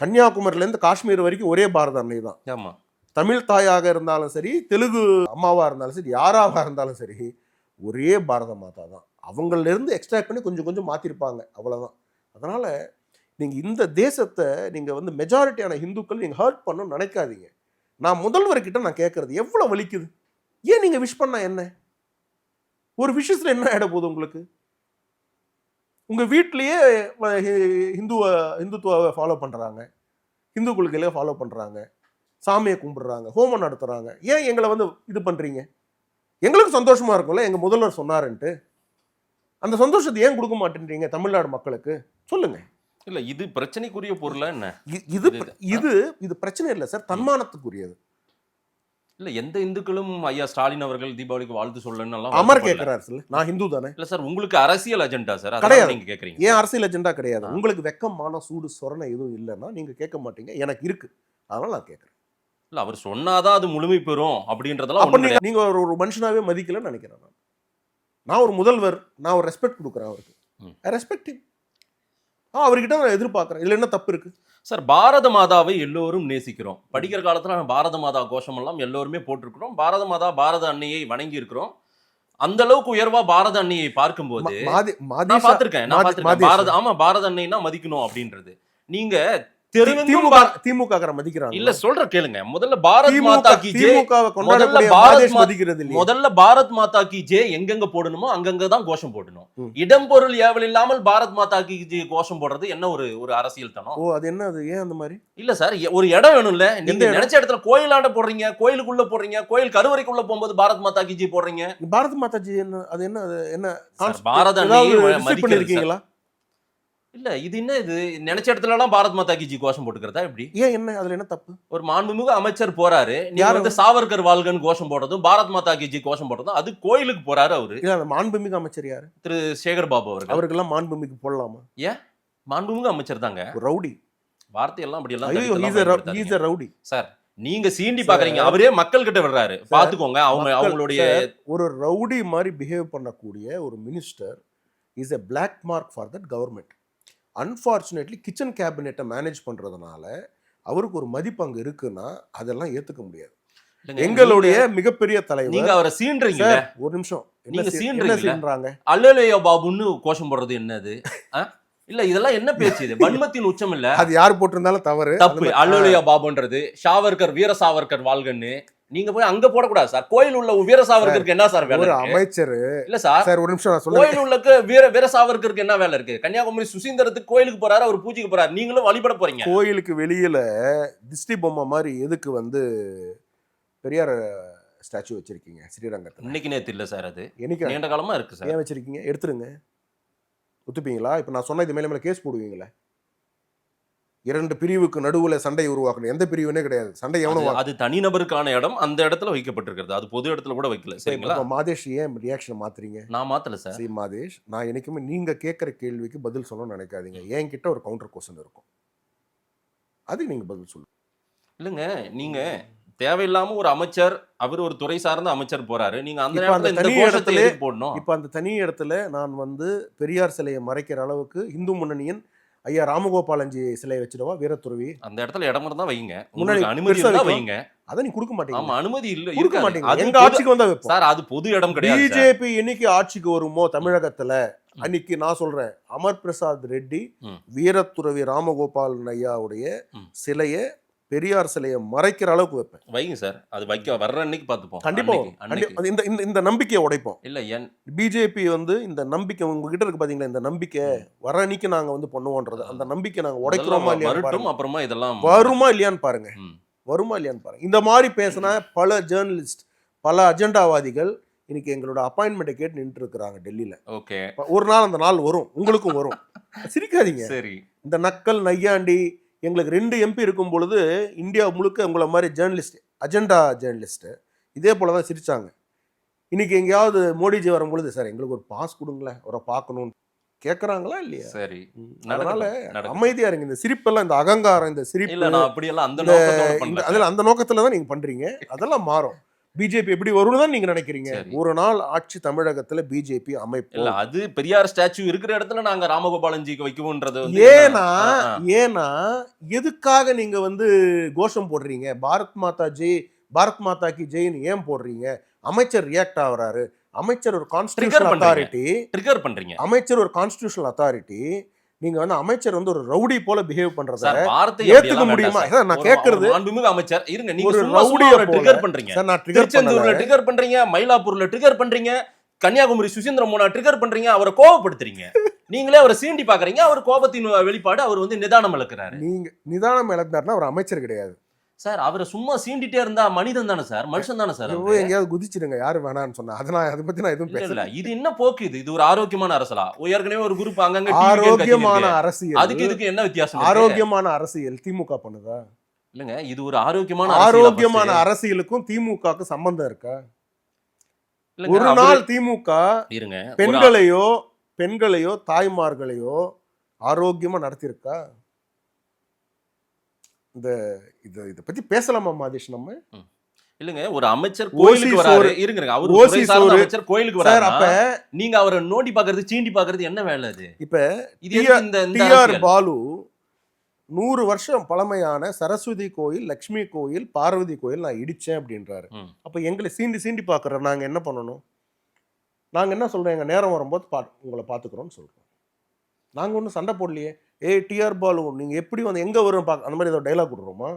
கன்னியாகுமரியில இருந்து காஷ்மீர் வரைக்கும் ஒரே பாரத அன்னை தான். ஆமா. தமிழ் தாயாக இருந்தாலும் சரி, தெலுங்கு அம்மாவா இருந்தாலும் சரி, யாராவா இருந்தாலும் சரி, ஒரே பாரத மாதா தான். அவங்கள இருந்து எக்ஸ்ட்ராக்ட் பண்ணி கொஞ்சம் கொஞ்சம் மாத்திருப்பாங்க, அவ்வளவுதான். அதனால நீங்க இந்த தேசத்தை நீங்க மெஜாரிட்டியான இந்துக்கள் நீங்க ஹர்ட் பண்ணணும்னு நினைக்காதீங்க. நான் முதல்வர்கிட்ட நான் கேட்கறது, எவ்வளவு வலிக்குது. ஏன் நீங்க விஷ் பண்ணா என்ன? ஒரு விஷயத்துல என்ன ஆயிட போகுது உங்களுக்கு? உங்க வீட்லயே இந்துத்துவ ஃபாலோ பண்றாங்க, இந்து கொள்கையில ஃபாலோ பண்றாங்க, சாமியை கும்பிடுறாங்க, ஹோமம் நடத்துறாங்க. ஏன் எங்களை இது பண்றீங்க? எங்களுக்கு சந்தோஷமா இருக்கும்ல எங்க முதல்வர் சொன்னாருன்ட்டு. அந்த சந்தோஷத்தை ஏன் கொடுக்க மாட்டேன்றீங்க தமிழ்நாடு மக்களுக்கு? சொல்லுங்க. இல்ல இது பிரச்சனைக்குரிய பொருளா என்ன? இது பிரச்சனை இல்லை சார், தன்மானத்துக்குரியது. இல்ல எந்த இந்துக்களும் ஐயா ஸ்டாலின் அவர்கள் தீபாவளிக்கு வாழ்த்து சொல்லணும் அமர் கேட்கிறார் சார். நான் ஹிந்து தானே. இல்ல சார், உங்களுக்கு அரசியல் அஜெண்டா சார் கிடையாது. நீங்க கேக்குறீங்க. ஏன் அரசியல் அஜெண்டா கிடையாது? உங்களுக்கு வெக்கமான சூடு சொரணை எதுவும் இல்லைன்னா நீங்க கேட்க மாட்டீங்க. எனக்கு இருக்கு, அதனால நான் கேட்கறேன். இல்ல அவர் சொன்னாதான் அது முழுமை பெறும் அப்படின்றதெல்லாம் நீங்க ஒரு மனுஷனாவே மதிக்கலன்னு நினைக்கிறேன். நான் ஒரு முதல்வர், நான் ஒரு ரெஸ்பெக்ட் கொடுக்குறேன் அவருக்கு. I respect him. அவர்கிட்ட நான் எதிர்பார்க்கிறேன். இதுல என்ன தப்பு இருக்கு சார்? பாரத மாதாவை எல்லோரும் நேசிக்கிறோம். படிக்கிற காலத்துல பாரத மாதா கோஷம் எல்லாம் எல்லோருமே போட்டிருக்கிறோம். பாரத மாதா, பாரத அன்னையை வணங்கி இருக்கிறோம். அந்த அளவுக்கு உயர்வா பாரத அன்னையை பார்க்கும்போது நான் பார்த்திருக்கேன். பாரத அன்னைன்னா மதிக்கணும் அப்படின்றது. நீங்க திமுக மதிக்கிறாங்க. இல்ல சொல்ற கேளுங்க. முதல்ல பாரத் மாதா கி ஜெய், முதல்ல பாரத் மாதா கி ஜெய் எங்கெங்க போடணுமோ அங்கங்கதான் கோஷம் போடணும். இடம் பொருள் ஏவல் இல்லாமல் பாரத் மாதா கி ஜெய் கோஷம் போடுறது என்ன ஒரு அரசியல் தனம்? அது என்ன? அது ஏன் அந்த மாதிரி? இல்ல சார், ஒரு இடம் வேணும்ல. நீங்க நினைச்ச இடத்துல கோயிலாண்ட போடுறீங்க, கோயிலுக்குள்ள போடுறீங்க, கோயில் கருவறைக்குள்ள போகும்போது பாரத் மாதா கி ஜெய் போடுறீங்க. பாரத் மாதா ஜி என்ன? அது என்ன? பாரத அன்னையை மதிக்கிறீங்களா? இல்ல இது என்ன இது நினைச்ச இடத்துல எல்லாம் பாரத் மாதா கி ஜி கோஷம் போட்டுக்கிறதா எப்படி? ஏன் என்ன அதுல என்ன தப்பு? ஒரு மாண்புமிகு அமைச்சர் போறாரு, நீங்க யாரு? வந்து சாவர்கர் வாழ்கன்னு கோஷம் போடுறதும் பாரத் மாதா கி ஜி கோஷம் போடுறதும் அது கோயிலுக்கு போறாரு அவரு. இல்ல அந்த மாண்புமிகு அமைச்சர் யாரு? திரு சேகர் பாபு அவர்கள். அவருக்கெல்லாம் மாண்புமிகு போடலாமா? மாண்புமிகு அமைச்சர் தாங்க. ஒரு ரவுடி. வார்த்தையெல்லாம் அப்படி எல்லாம் ஐயோ தடுத்தெல்லாம் he's a பயன்படுத்தாதீங்க. ரவுடி. சார் நீங்க சீண்டி பாக்குறீங்க, அவரே மக்கள் கிட்ட விடுறாரு, பாத்துக்கோங்க. அவங்களுடைய ஒரு ரவுடி மாதிரி பிஹேவ் பண்ணக்கூடிய ஒரு minister is a black mark for that government. Unfortunately kitchen கேபினெட்டை மேனேஜ் பண்றதுனால அவருக்கு ஒரு மதிப்பு அங்க இருக்குன்னா அதெல்லாம் ஏத்துக்க முடியாது. எங்களுடைய மிகப்பெரிய தலைவர் நீங்க அவரை சீன்றீங்க. ஒரு நிமிஷம், நீங்க என்ன சீன்றாங்க? அல்லேலூயா பாபுன்னு கோஷம் போடுறது என்னது? இல்ல இதெல்லாம் என்ன பேச்சு? இது வன்மத்தின் உச்சம் இல்ல? அது யார் போட்டிருந்தாலும் தவறு, தப்பு. அல்லேலூயா பாபுன்றது சாவர்கர் வீர சாவர்கர் வாழ்கன்னு நீங்க போய் அங்க போடக்கூடாது சார். கோயில் உள்ள வீர சாவர்கருக்கு என்ன சார் வேலை? ஒரு அமைச்சர் இல்ல சார், சார் ஒரு நிமிஷம் நான் சொல்லுங்க. கோயில் உள்ளக்கு வீர சாவர்கருக்கு என்ன வேலை இருக்கு? கன்னியாகுமரி சுசீந்திரத்துக்கு கோயிலுக்கு போறாரு, அவர் பூஜைக்கு போறாரு, நீங்களும் வழிபட போறீங்க. கோயிலுக்கு வெளியில திஷ்டி பொம்மை மாதிரி எதுக்கு வந்து பெரியார் ஸ்டாச்சு வச்சிருக்கீங்க ஸ்ரீரங்கத்தில்? இன்னைக்கு நேத்து இல்ல சார், அது என்னைக்கு நீண்ட காலமா இருக்கு சார். ஏன் வச்சிருக்கீங்க? எடுத்துருங்க. ஒத்துப்பீங்களா? இப்போ நான் சொன்ன இது மேலே கேஸ் போடுவீங்களே? 2 பிரிவுக்கு நடுவுல சண்டை உருவாக்கணும். எந்த பிரிவுனே கிடையாது. சண்டை எவனும் அது தனிநபருக்கான இடம், அந்த இடத்துல வைக்கப்பட்டிருக்கிறது. அது பொது இடத்துல கூட வைக்கல. சரிங்களா? மாதேஷ் ஏன் ரியாக்ஷன் மாத்துறீங்க? நான் மாத்தல சார். சரி மாதேஷ், நான் என்னைக்குமே நீங்க கேட்குற கேள்விக்கு பதில் சொல்லணும்னு நினைக்காதீங்க. என்கிட்ட ஒரு கவுண்டர் கொஸ்டின் இருக்கும், அதுக்கு நீங்க பதில் சொல்லுங்க. இல்லைங்க, நீங்க தேவையில்லாம ஒரு அமைச்சர், அவர் ஒரு துறை சார்ந்த அமைச்சர் போறாரு, நீங்க அந்த இப்ப அந்த நேரத்துல இந்த தனி கோஷத்தை இடத்துல- எதுக்கு போடணும்? இப்போ அந்த தனி இடத்துல நான் வந்து பெரியார் சிலையை மறைக்கிற அளவுக்கு இந்து முன்னணியின் ஐயா ராமகோபாலஞ்சி சிலையை வச்சிடவா வீரத்துறவி? அந்த இடத்துல இடம் இருந்தா வைங்க, முன்னாடி உங்களுக்கு அனுமதி பெருசா இருந்தா வைக்கலாம். வைங்க. அதை நீ கொடுக்க மாட்டீங்க. ஆமா, அனுமதி இல்ல, கொடுக்க இருக்காது. மாட்டீங்க. அது எங்க பொது- ஆட்சிக்கு வந்தா வைப்போம். சார் அது பொது இடம் கிடையாது சார். பிஜேபி என்னைக்கு ஆட்சிக்கு வருமோ தமிழகத்துல, அன்னைக்கு நான் சொல்றேன், அமர் பிரசாத் ரெட்டி ம். வீரத்துறவி ராமகோபாலன் ஐயாவுடைய ம். சிலையை, பெரியார் சிலையை மறைக்கிற அளவுக்கு வைப்பேன். வைங்க சார், அது வைக்க வர்ற அன்னைக்கு பாத்துப்போம். கண்டிப்பா அன்னைக்கு. அது இந்த நம்பிக்கையை உடைப்போம். இல்ல பிஜேபி வந்து இந்த நம்பிக்கை உங்ககிட்ட இருக்கு பாத்தீங்களா, இந்த நம்பிக்கை வர அன்னைக்கு நாங்க வந்து பண்ணுவோன்றது, அந்த நம்பிக்கை நாங்க உடைக்கிறோமா இல்லையா வரட்டும், பாருங்க. அப்புறமா இதெல்லாம் வருமா இல்லையான்னு பாருங்க. ம். வருமா இல்லையான்னு பாருங்க. இந்த மாதிரி பேசினா பல ஜேர்னலிஸ்ட், பல அஜெண்டாவாதிகள் இன்னைக்கு எங்களோட அப்பாயின்மெண்ட்டை கேட்டு நின்று இருக்கிறாங்க டெல்லியில. ஓகே, ஒரு நாள் அந்த நாள் வரும், உங்களுக்கும் வரும். சிரிக்காதீங்க. சரி. இந்த நக்கல் நையாண்டி, எங்களுக்கு 2 எம்பி இருக்கும் பொழுது இந்தியா முழுக்க உங்களை மாதிரி ஜேர்னலிஸ்ட், அஜெண்டா ஜேர்னலிஸ்ட் இதே போல தான் சிரிச்சாங்க. இன்னைக்கு எங்கேயாவது மோடிஜி வரும்பொழுது, சார் எங்களுக்கு ஒரு பாஸ் கொடுங்களேன், அவரை பார்க்கணும் கேட்குறாங்களா இல்லையா? சரி, அதனால நடக்கட்டும். அமைதியா இருங்க. இந்த சிரிப்பெல்லாம், இந்த அகங்காரம், இந்த சிரிப்பு, இல்ல நான் அப்படி எல்லாம் அந்த நோக்கத்தோட பண்ணல. அதில் அந்த நோக்கத்துல தான் நீங்க பண்றீங்க. அதெல்லாம் மாறும். பிஜேபி எப்படி வரும்னு தான் நீங்க நினைக்கிறீங்க. சரி. ஒரு நாள் ஆட்சி தமிழகத்துல பிஜேபி அமைப்பு. இல்ல அது பெரியார் ஸ்டாச்சு இருக்கிற இடத்துல நாங்க ராமகோபாலன்ஜிக்கு வைக்கவும்ன்றது வந்து ஏன்னா எதுக்காக நீங்க வந்து கோஷம் போடுறீங்க? பாரத் மாதா ஜெய், பாரத் மாதா கி ஜெய்னு ஏன் போடுறீங்க? அமைச்சர் ரியாக்ட் ஆகுறாரு. அமைச்சர் ஒரு கான்ஸ்டிடியூஷனல் அத்தாரிட்டி. ட்ரிகர் பண்றீங்க. அமைச்சர் ஒரு கான்ஸ்டிடியூஷனல் அத்தாரிட்டி. நீங்க வந்து அமைச்சர் வந்து ஒரு ரவுடி போல பிஹேவ் பண்றத சார் வார்த்தை ஏத்துக்க முடியுமா? நான் கேக்குறது, மாண்புமிகு அமைச்சர் இருங்க, நீங்க ஒரு சும்மா ரவுடியை சும்மா ட்ரிகர் பண்றீங்க. சார் நான் ட்ரிகர் திருச்செந்தூர்ல பண்ணல. ட்ரிகர் பண்றீங்க, மயிலாப்பூர்ல ட்ரிகர் பண்றீங்க, கன்னியாகுமரி சுசீந்திரம் போனா ட்ரிகர் பண்றீங்க, அவரை கோபப்படுத்துறீங்க. நீங்களே அவரை சீண்டி பாக்குறீங்க. அவர் கோபத்தின் வெளிப்பாடு, அவர் வந்து நிதானம் இழக்கிறாரு. நீங்க நிதானம் இழந்தாருன்னா அவர் அமைச்சர் கிடையாது சார். அவரை சும்மா சீண்டிட்டே இருந்தா மனிதன் தானே சார், மனுஷன் தானே சார். ஐயோ, எங்கேயாவது குதிச்சிடுங்க, யாரு வேணான்னு சொன்னா. அதெல்லாம் அதை பத்தி நான் எதுவும் இல்ல, பேசல. இது என்ன போக்கு இது? இது ஒரு ஆரோக்கியமான அரசலா? ஏற்கனவே ஒரு குரூப் அங்கங்க ஆரோக்கியமான அரசியல், அதுக்கு இதுக்கு என்ன வித்தியாசம் இருக்கு? ஆரோக்கியமான அரசியல் திமுக பண்ணுதா? இல்லங்க, இது ஒரு ஆரோக்கியமான ஆரோக்கியமான அரசியலுக்கும் திமுகவுக்கு சம்பந்தம் இருக்கா? இல்லங்க, ஒரு நாள் திமுக இருங்க, பெண்களையோ தாய்மார்களையோ ஆரோக்கியமா நடத்திருக்கா? இத பத்தி பேசலாமா மாதேஷ்? நம்ம இல்லங்க, ஒரு அமைச்சர் கோயிலுக்கு வராரு. இருங்க, அவர் துறை சார்ந்த அமைச்சர் கோயிலுக்கு வராரு. அப்ப நீங்க அவரை நோண்டி பாக்குறது, சீண்டி பாக்குறது என்ன வேலை அது? இப்ப இது இந்த டிஆர் பாலு 100 வருஷம் பழமையான சரஸ்வதி கோயில், லக்ஷ்மி கோயில், பார்வதி கோயில் நான் இடிச்சேன் அப்படின்றாரு. அப்ப எங்களை சீண்டி பாக்குற நாங்க என்ன பண்ணணும்? நாங்க என்ன சொல்றோம்? எங்க நேரம் வரும்போது உங்களை பாத்துக்கிறோம்னு சொல்றோம். நாங்க ஒன்றும் சண்டை போடலையே. டிஆர் பாலு நீங்க எப்படி வந்து எங்க வரும் அந்த மாதிரி ஏதோ டைலாக் விடுறோமா?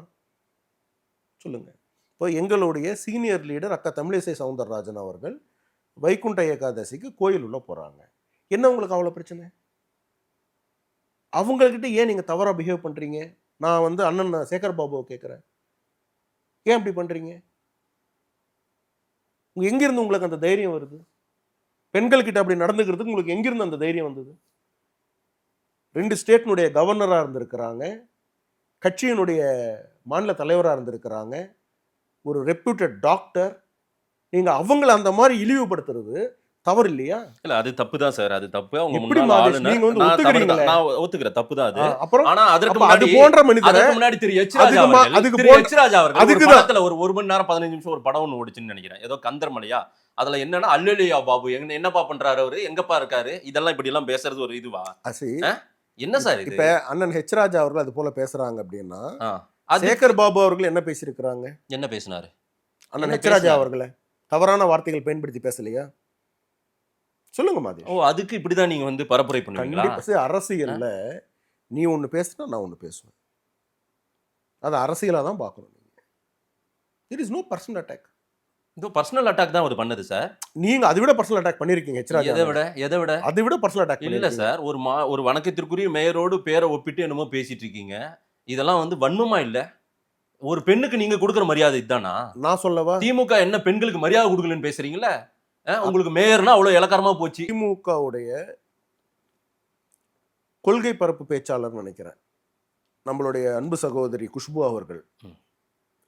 சொல்லுங்க. இப்போ எங்களுடைய சீனியர் லீடர் அக்கா தமிழிசை சவுந்தரராஜன் அவர்கள் வைகுண்ட ஏகாதசிக்கு கோயில் உள்ள போறாங்க. என்ன உங்களுக்கு அவ்வளவு பிரச்சனை? அவங்கக்கிட்ட ஏன் நீங்க தவறா பிஹேவ் பண்றீங்க? நான் வந்து அண்ணன் சேகர் பாபுவை கேட்கிறேன், ஏன் அப்படி பண்றீங்க? எங்கிருந்து உங்களுக்கு அந்த தைரியம் வருது? பெண்கள் கிட்ட அப்படி நடந்துக்கிறதுக்கு உங்களுக்கு எங்கிருந்து அந்த தைரியம் வந்தது? 2 ஸ்டேட்னுடைய கவர்னராக இருந்திருக்கிறாங்க, கட்சியினுடைய மாநில தலைவராக இருந்திருக்கிறாங்க, ஒரு ரெப்யூட்டட் டாக்டர். நீங்க அவங்கள அந்த மாதிரி இழிவுபடுத்துறது தவறு இல்லையா? இல்ல அது தப்பு தான் சார், அது தப்பு. அவங்க எப்படி முன்னாள் மாதேஷ், ஆளுநர் நீங்க வந்து நான் ஒத்துக்கிறீங்களே? நான் ஒத்துக்கிறேன், தப்பு தான் அது. அப்புறம் ஆனா அதற்கு அப்ப அது முன்னாடி போன்ற மனிதரை அதுக்கு முன்னாடி திரு எச் ராஜா அதுக்கு அவர்கள் அதுக்கு திரு போன்ற- எச் ராஜா அவர்கள் ஒரு அதுக்குதான். படத்துல ஒரு 1 மணி நேரம் 15 நிமிஷம் ஒரு படம் ஒன்று ஓடிச்சுன்னு நினைக்கிறேன், ஏதோ கந்தர்மலையா. அதுல என்னன்னா அல்லேலியா பாபு என்னப்பா பண்றாரு அவரு, எங்கப்பா இருக்காரு, இதெல்லாம் இப்படி எல்லாம் பேசுறது ஒரு இதுவா? அசி என்ன சார் இது? இப்ப அண்ணன் ஹெச் ராஜா அவர்கள் அது போல பேசுறாங்க அப்படின்னா, அது சேகர் பாபு அவர்கள் என்ன பேசியிருக்கிறாங்க? என்ன பேசினாரு? அண்ணன் என்ன ஹெச் ராஜா பேசினாரு? அவர்களை தவறான வார்த்தைகள் பயன்படுத்தி பேசலையா? சொல்லுங்க மாதிரி. ஓ, அதுக்கு இப்படிதான் நீங்க வந்து பரப்புரை பண்ணுவீங்களா? கண்டிப்பா. சரி, அரசியல்ல நீ ஒண்ணு பேசுனா நான் ஒண்ணு பேசுவேன். அது அரசியலா தான் பார்க்கணும். It is no personal attack. இது பர்சனல் அட்டாக் தான் அவர் பண்ணது சார். நீங்க அதை விட பர்சனல் அட்டாக் பண்ணிருக்கீங்க ஹெச் ராஜா. எதை விட அதை விட பர்சனல் அட்டாக் இல்ல பண்ணிருக்கீங்க. சார், ஒரு வணக்கத்திற்குரிய மேயரோடு பேரை ஒப்பிட்டு என்னமோ பேசிட்டு இருக்கீங்க. இதெல்லாம் வந்து வன்மமா இல்ல? ஒரு பெண்ணுக்கு நீங்க கொடுக்குற மரியாதை இதுதானா? நான் சொல்லவா? திமுக என்ன பெண்களுக்கு மரியாதை கொடுக்கலன்னு பேசுறீங்களா? உங்களுக்கு மேயர்னா அவ்வளவு இலக்காரமா போச்சு. திமுகவுடைய கொள்கை பரப்பு பேச்சாளர் நினைக்கிறேன் நம்மளுடைய அன்பு சகோதரி குஷ்பு அவர்கள்.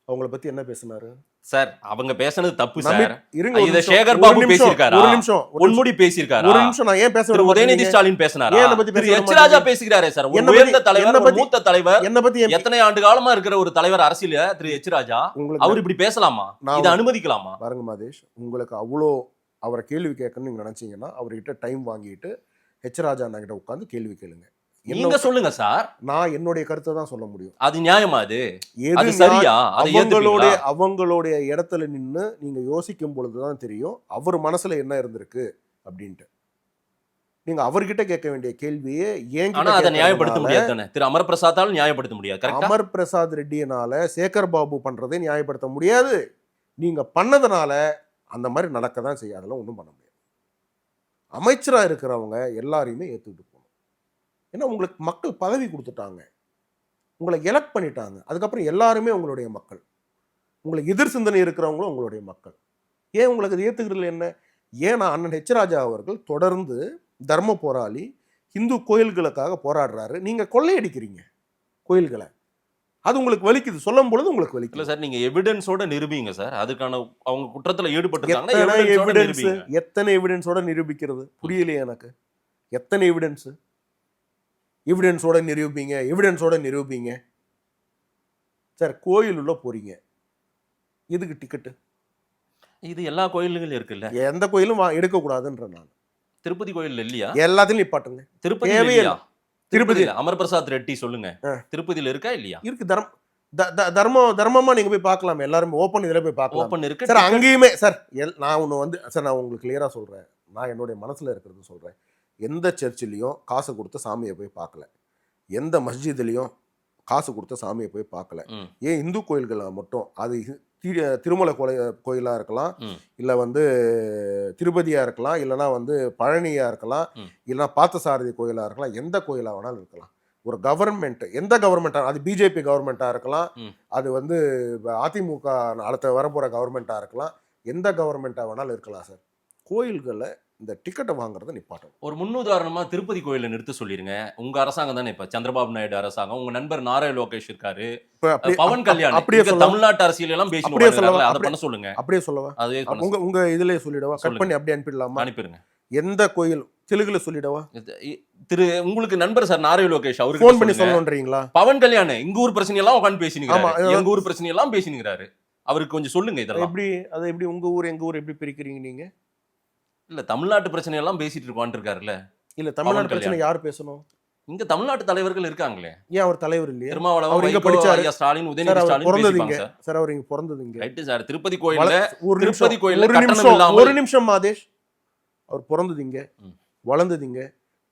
அவங்கள பத்தி என்ன பேசினாரு சார்? அவங்க பேசுனது தப்பு சார். இருங்க, ஒரு இத நிமிஷம், சேகர் ஒரு பாபு நிமிஷம், பேசியிருக்காரா? ஒரு நிமிஷம், பொன்முடி பேசியிருக்காரா? ஒரு நிமிஷம். நான் ஏன் பேச திரு விட உதயநிதி மாட்டேங்கிறீங்க? ஸ்டாலின் பேசினாரா? ஏன் என்னை பத்தி திரு பேச எச் விட ராஜா மாட்டேங்கிறீங்க? பேசுகிறாரே சார். ஒரு என்னை உயர்ந்த பத்தி- தலைவர், என்னை ஒரு பத்தி- மூத்த தலைவர், என்ன பத்தி எத்தனை ஆண்டு காலமா இருக்கிற ஒரு தலைவர் அரசியல திரு எச் ராஜா உங்களுக்கு அவர் இப்படி பேசலாமா? நான் இத அனுமதிக்கலாமா? பாருங்க மாதேஷ், உங்களுக்கு அவ்வளோ அவரை கேள்வி கேட்கணும்னு நீங்க நினைச்சீங்கன்னா அவர்கிட்ட டைம் வாங்கிட்டு ஹெச் ராஜா அண்ணா கிட்ட உட்காந்து கேள்வி கேளுங்க. நீங்க சொல்லுங்க சார். நான் என்னுடைய கருத்தை தான் சொல்ல முடியும். அது நியாயமா? அது எது அது சரியா? அதை அவங்களுடைய ஏத்துப்பீங்களா? அவங்களுடைய இடத்துல நின்னு நீங்க யோசிக்கும் பொழுதுதான் தெரியும் அவர் மனசுல என்ன இருந்திருக்கு அப்படின்ட்டு. நீங்க அவர்கிட்ட கேட்க வேண்டிய கேள்வியே ஏன் ஆனா அதை நியாயப்படுத்த முடியாது தானே? திரு அமர் பிரசாத்தால் நியாயப்படுத்த முடியாது. கரெக்டா? அமர் பிரசாத் ரெட்டியினால சேகர் பாபு பண்றதை நியாயப்படுத்த முடியாது. நீங்க பண்ணதுனால அந்த மாதிரி நடக்க தான் செய்யும். அதெல்லாம் ஒன்றும் பண்ண முடியாது. அமைச்சரா இருக்கிறவங்க எல்லாரையுமே ஏத்துக்கிட்டு போகணும். ஏன்னா உங்களுக்கு மக்கள் பதவி கொடுத்துட்டாங்க, உங்களை எலக்ட் பண்ணிட்டாங்க. அதுக்கப்புறம் எல்லாருமே உங்களுடைய மக்கள். உங்களுக்கு எதிர் சிந்தனை இருக்கிறவங்களும் உங்களுடைய மக்கள். ஏன் உங்களுக்கு அது ஏத்துக்கிறதுல என்ன? ஏன்னா அண்ணன் ஹெச் ராஜா அவர்கள் தொடர்ந்து தர்ம போராளி, இந்து கோயில்களுக்காக போராடுறாரு. நீங்க கொள்ளையடிக்கிறீங்க கோயில்களை. அது உங்களுக்கு வலிக்குது, சொல்லும் பொழுது உங்களுக்கு இல்ல வலிக்குது. சார், நீங்க எவிடன்ஸோட நிரூபிங்க சார். அதுக்கான அவங்க குற்றத்துல ஈடுபட்டிருக்காங்க, எத்தனை எவிடன்ஸோட எவிடன்ஸ், நிரூபிங்க. எத்தனை எவிடன்ஸோட நிரூபிக்கிறது புரியலையே எனக்கு. எத்தனை எவிடன்ஸ்? எவிடன்ஸோட நிரூபிங்க, எவிடன்ஸோட நிரூபிங்க. சார், கோயில் உள்ள போறீங்க, எதுக்கு டிக்கெட்டு? இது எல்லா கோயில்களும் இருக்குல்ல. எந்த கோயிலும் எடுக்கக்கூடாதுன்ற நான். திருப்பதி கோயில் இல்லையா? எல்லாத்தையும் நிப்பாட்டுங்க. திருப்பதி தேவையே இல்லையா? இல்லை. திருப்பதி திருப்பதியில அமர் பிரசாத் ரெட்டி சொல்லுங்க, ஆ. திருப்பதியில இருக்கா இல்லையா? இருக்கு. தர்மமா நீங்க போய் பார்க்கலாம். எல்லாரும் ஓப்பன் இதுல போய் பார்க்கலாம். ஓபன் இருக்கு. சார் அங்கேயுமே சார் நான் ஒன்று வந்து சார் நான் உங்களுக்கு கிளியரா சொல்றேன். நான் என்னுடைய மனசுல இருக்கிறது சொல்றேன். எந்த சர்ச்சிலையும் காசு கொடுத்து சாமியை போய் பார்க்கல. எந்த மஸ்ஜித்லையும் காசு கொடுத்த சாமியை போய் பார்க்கல. ம். ஏன் இந்து கோயில்களை மட்டும், அது திருமலை கோயிலா இருக்கலாம், ம். இல்லை வந்து திருப்பதியா இருக்கலாம், இல்லைனா வந்து பழனியா இருக்கலாம், ம். இல்லைனா பார்த்தசாரதி கோயிலா இருக்கலாம், எந்த கோயிலா வேணாலும் இருக்கலாம். ஒரு கவர்மெண்ட், எந்த கவர்மெண்டா, அது பிஜேபி கவர்மெண்டா இருக்கலாம், ம். அது வந்து அதிமுக அடுத்த வரப்போற கவர்மெண்டா இருக்கலாம், எந்த கவர்மெண்டா வேணாலும் இருக்கலாம் சார். கோயில்களை இந்த டிக்கெட்டை வாங்குறத நிப்பாட்டும். ஒரு முன்னுதாரணமா திருப்பதி கோயில நிறுத்த சொல்லிருங்க. உங்க அரசாங்கம் தானே இப்ப சந்திரபாபு நாயுடு அரசாங்கம். உங்க நண்பர் நாராயண லோகேஷ் இருக்காரு, இப்ப அப்படியே- பவன் கல்யாண் அப்படியே இங்க சொல்லவா? தமிழ்நாட்டு அரசியல் எல்லாம் அப்படியே சொல்லவா? பேசணும், அதை அப்படியே- பண்ண சொல்லுங்க. அப்படியே சொல்லவா? அதுவே பண்ண உங்க இதுலயே சொல்லிடவா? கட் சொல்லுங்க. பண்ணி அப்படியே அனுப்பிடலாமா? அனுப்பிடுங்க. எந்த கோயில் தெலுங்குல சொல்லிடவா? திரு உங்களுக்கு நண்பர் சார் நாராயண லோகேஷ் அவருக்கு ஃபோன் பண்ணி சொல்லுங்க. சொல்லணும்ன்றீங்களா? பவன் கல்யாண் எங்க ஊர் பிரச்சனை எல்லாம் உட்காந்து பேசினுக்கிறாரு, ஆமா. எங்க ஊர் பிரச்சனை எல்லாம் பேசினுக்கிறாரு. அவருக்கு கொஞ்சம் சொல்லுங்க இதெல்லாம். எப்படி அதை எப்படி உங்க ஊர் எங்க ஊர் எப்படி பிரிக்கிறீங்க நீங்க? இல்ல தமிழ்நாட்டு பிரச்சனை எல்லாம் பேசிட்டு இருக்கான்னு இருக்காருல்ல. இல்ல தமிழ்நாடு பவன் பிரச்சனை கல்யாண். யார் பேசணும்? இங்க தமிழ்நாட்டு தலைவர்கள் இருக்காங்களே, ஏன் அவர் தலைவர் இல்லையா? திருமாவளவன், அவர் இங்க வைகோ, படிச்சாரு. ஐயா ஸ்டாலின், சார் உதயநிதி அவர் ஸ்டாலின் பிறந்தது பேசிப்பாங்க இங்க. சார். சார் அவர் இங்க பிறந்தது இங்க. Right sir. திருப்பதி கோயில்ல ஒரு திருப்பதி நிமிஷம், கோயில்ல ஒரு கட்டணம் நிமிஷம், இல்லாமல் ஒரு நிமிஷம் மாதேஷ். அவர் பிறந்தது இங்க, ம். வளர்ந்தது இங்க,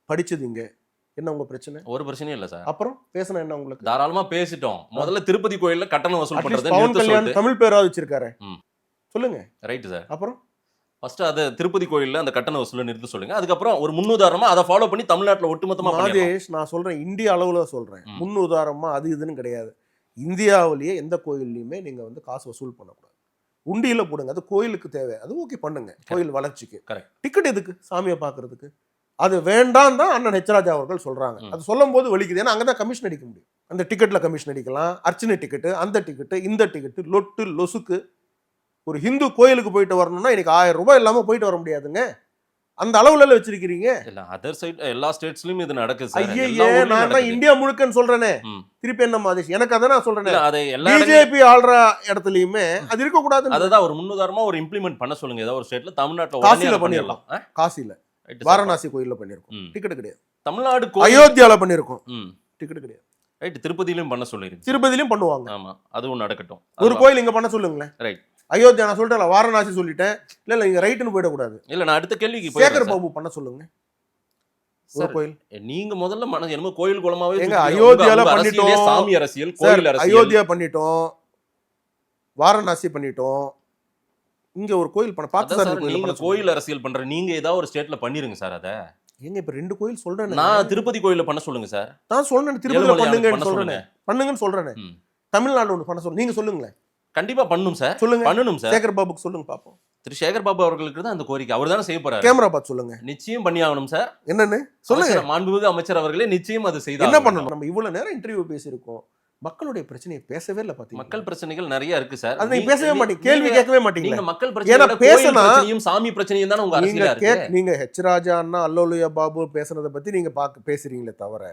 படிச்சது இங்க. என்ன உங்க பிரச்சனை? ஒரு பிரச்சனையும் இல்ல சார். அப்புறம் பேசினா என்ன உங்களுக்கு? தாராளமா பேசிட்டோம். முதல்ல திருப்பதி கோயில்ல கட்டணம் வசூல் அட்லீஸ்ட் பண்றதை பவன் நிறுத்த கல்யாண் சொல்லிட்டு. தமிழ் பேரா வச்சிருக்காரு. ம். சொல்லுங்க. Right sir. அப்புறம் ஃபர்ஸ்ட் அது திருப்பதி கோயில்ல அந்த கட்டண வசூலை நிறுத்த சொல்லுங்க. அதுக்கப்புறம் ஒரு முன்னுதாரணமா அதை ஃபாலோ பண்ணி தமிழ்நாட்டுல ஒட்டுமொத்தமா பண்ணிடலாம். மாதேஷ், நான் சொல்றேன் இந்திய அளவுல சொல்றேன். ம். முன் உதாரணமா அது இதுன்னு கிடையாது. இந்தியாவிலேயே எந்த கோயில்லையுமே நீங்க வந்து காசு வசூல் பண்ணக்கூடாது. உண்டியில போடுங்க. அது கோயிலுக்கு தேவை, அது ஓகே பண்ணுங்க, கோயில் வளர்ச்சிக்கு. Correct. டிக்கெட் எதுக்கு? சாமியை பார்க்கறதுக்கு. அது வேண்டாம் தான் அண்ணன் ஹெச்ராஜா அவர்கள் சொல்றாங்க. அது சொல்லும் போது வலிக்குது. ஏன்னா அங்கதான் கமிஷன் அடிக்க முடியும். அந்த டிக்கெட்ல கமிஷன் அடிக்கலாம், அர்ச்சனை டிக்கெட்டு, அந்த டிக்கெட்டு, இந்த டிக்கெட்டு, லொட்டு லொசுக்கு. ஒரு ஹிந்து கோயிலுக்கு போயிட்டு வரணும்னா இன்னைக்கு 1000 ரூபாய் இல்லாம போயிட்டு வர முடியாதுங்க. அந்த அளவுல வச்சிருக்கீங்க. இல்ல அதர் சைடு எல்லா ஸ்டேட்ஸ்லயும் இது நடக்குது சார். ஐயே, நான் தான் இந்தியா முழுக்கன்னு சொல்றேனே. திருப்பி என்ன மாதேஷ், எனக்கு அதை நான் சொல்றேன். அதை எல்லா பிஜேபி ஆள்ற இடத்துலயுமே அது இருக்க கூடாது. அதுதான் ஒரு முன்னுதாரணமா ஒரு இம்ப்ளிமெண்ட் பண்ண சொல்லுங்க. ஏதாவது ஒரு ஸ்டேட்ல தமிழ்நாட்டுல காசில பண்ணிடலாம். காசில வாரணாசி கோயில்ல பண்ணிருக்கோம், டிக்கெட் கிடையாது. தமிழ்நாடு அயோத்தியால பண்ணிருக்கோம், டிக்கெட் கிடையாது. ரைட், திருப்பதியிலும் பண்ண சொல்லிருக்கு. திருப்பதியிலும் பண்ணுவாங்க. ஆமா, அதுவும் நடக்கட்டும். ஒரு கோயில் இங்க பண்ண சொல்லுங்களேன். ரைட், அயோத்தியா நான் சொல்லிட்டேன், வாரணாசி சொல்லிட்டேன். இல்ல இங்க ரைட்னு போயிடக்கூடாது. இல்ல நான் அடுத்த கேள்விக்கு சேகர் பாபு பண்ண சொல்லுங்க ஒரு கோயில். நீங்க முதல்ல என்னமோ கோயில் குளமாவே எங்க அயோத்தியால பண்ணிட்டோம், சாமி அரசியல், கோயில் அரசியல். அயோத்தியா பண்ணிட்டோம், வாரணாசி பண்ணிட்டோம். இங்க ஒரு கோயில் பண்ண பார்த்து சார். நீங்க கோயில் அரசியல் பண்ற நீங்க ஏதாவது ஒரு ஸ்டேட்ல பண்ணிருங்க சார். அத எங்க இப்ப 2 கோயில் சொல்றேன். நான் திருப்பதி கோயில்ல பண்ண சொல்லுங்க சார். நான் சொல்றேன் திருப்பதியில பண்ணுங்கன்னு சொல்றேன். பண்ணுங்கன்னு சொல்றேன். தமிழ்நாடு ஒன்று பண்ண சொல்லுங்க. நீங்க சொல்லுங்களேன். கண்டிப்பா பண்ணணும் சார். சொல்லுங்க, பண்ணணும் சார். சேகர் பாபுக்கு சொல்லுங்க பாப்போம். திரு சேகர் பாபு அவர்களுக்கு தான் அந்த கோரிக்கை. அவர் தானே செய்ய போறாரு. கேமரா பார்த்து சொல்லுங்க. நிச்சயம் பண்ணி ஆகணும் சார். என்னன்னு சொல்லுங்க. மாண்புமிகு அமைச்சர் அவர்களே நிச்சயம் அது செய்தார். என்ன பண்ணணும்? நம்ம இவ்வளவு நேரம் இன்டர்வியூ பேசியிருக்கோம், மக்களுடைய பிரச்சனையை பேசவே இல்லை. பாத்தீங்க, மக்கள் பிரச்சனைகள் நிறைய இருக்கு சார். அது நீங்க பேசவே மாட்டீங்க, கேள்வி கேட்கவே மாட்டீங்க. நீங்க மக்கள் பிரச்சனையும் சாமி பிரச்சனையும் தானே உங்க அரசியலா இருக்கு. நீங்க ஹெச் ராஜா அண்ணா, அல்லோலுயா பாபு பேசுறத பத்தி நீங்க பேசுறீங்களே தவிர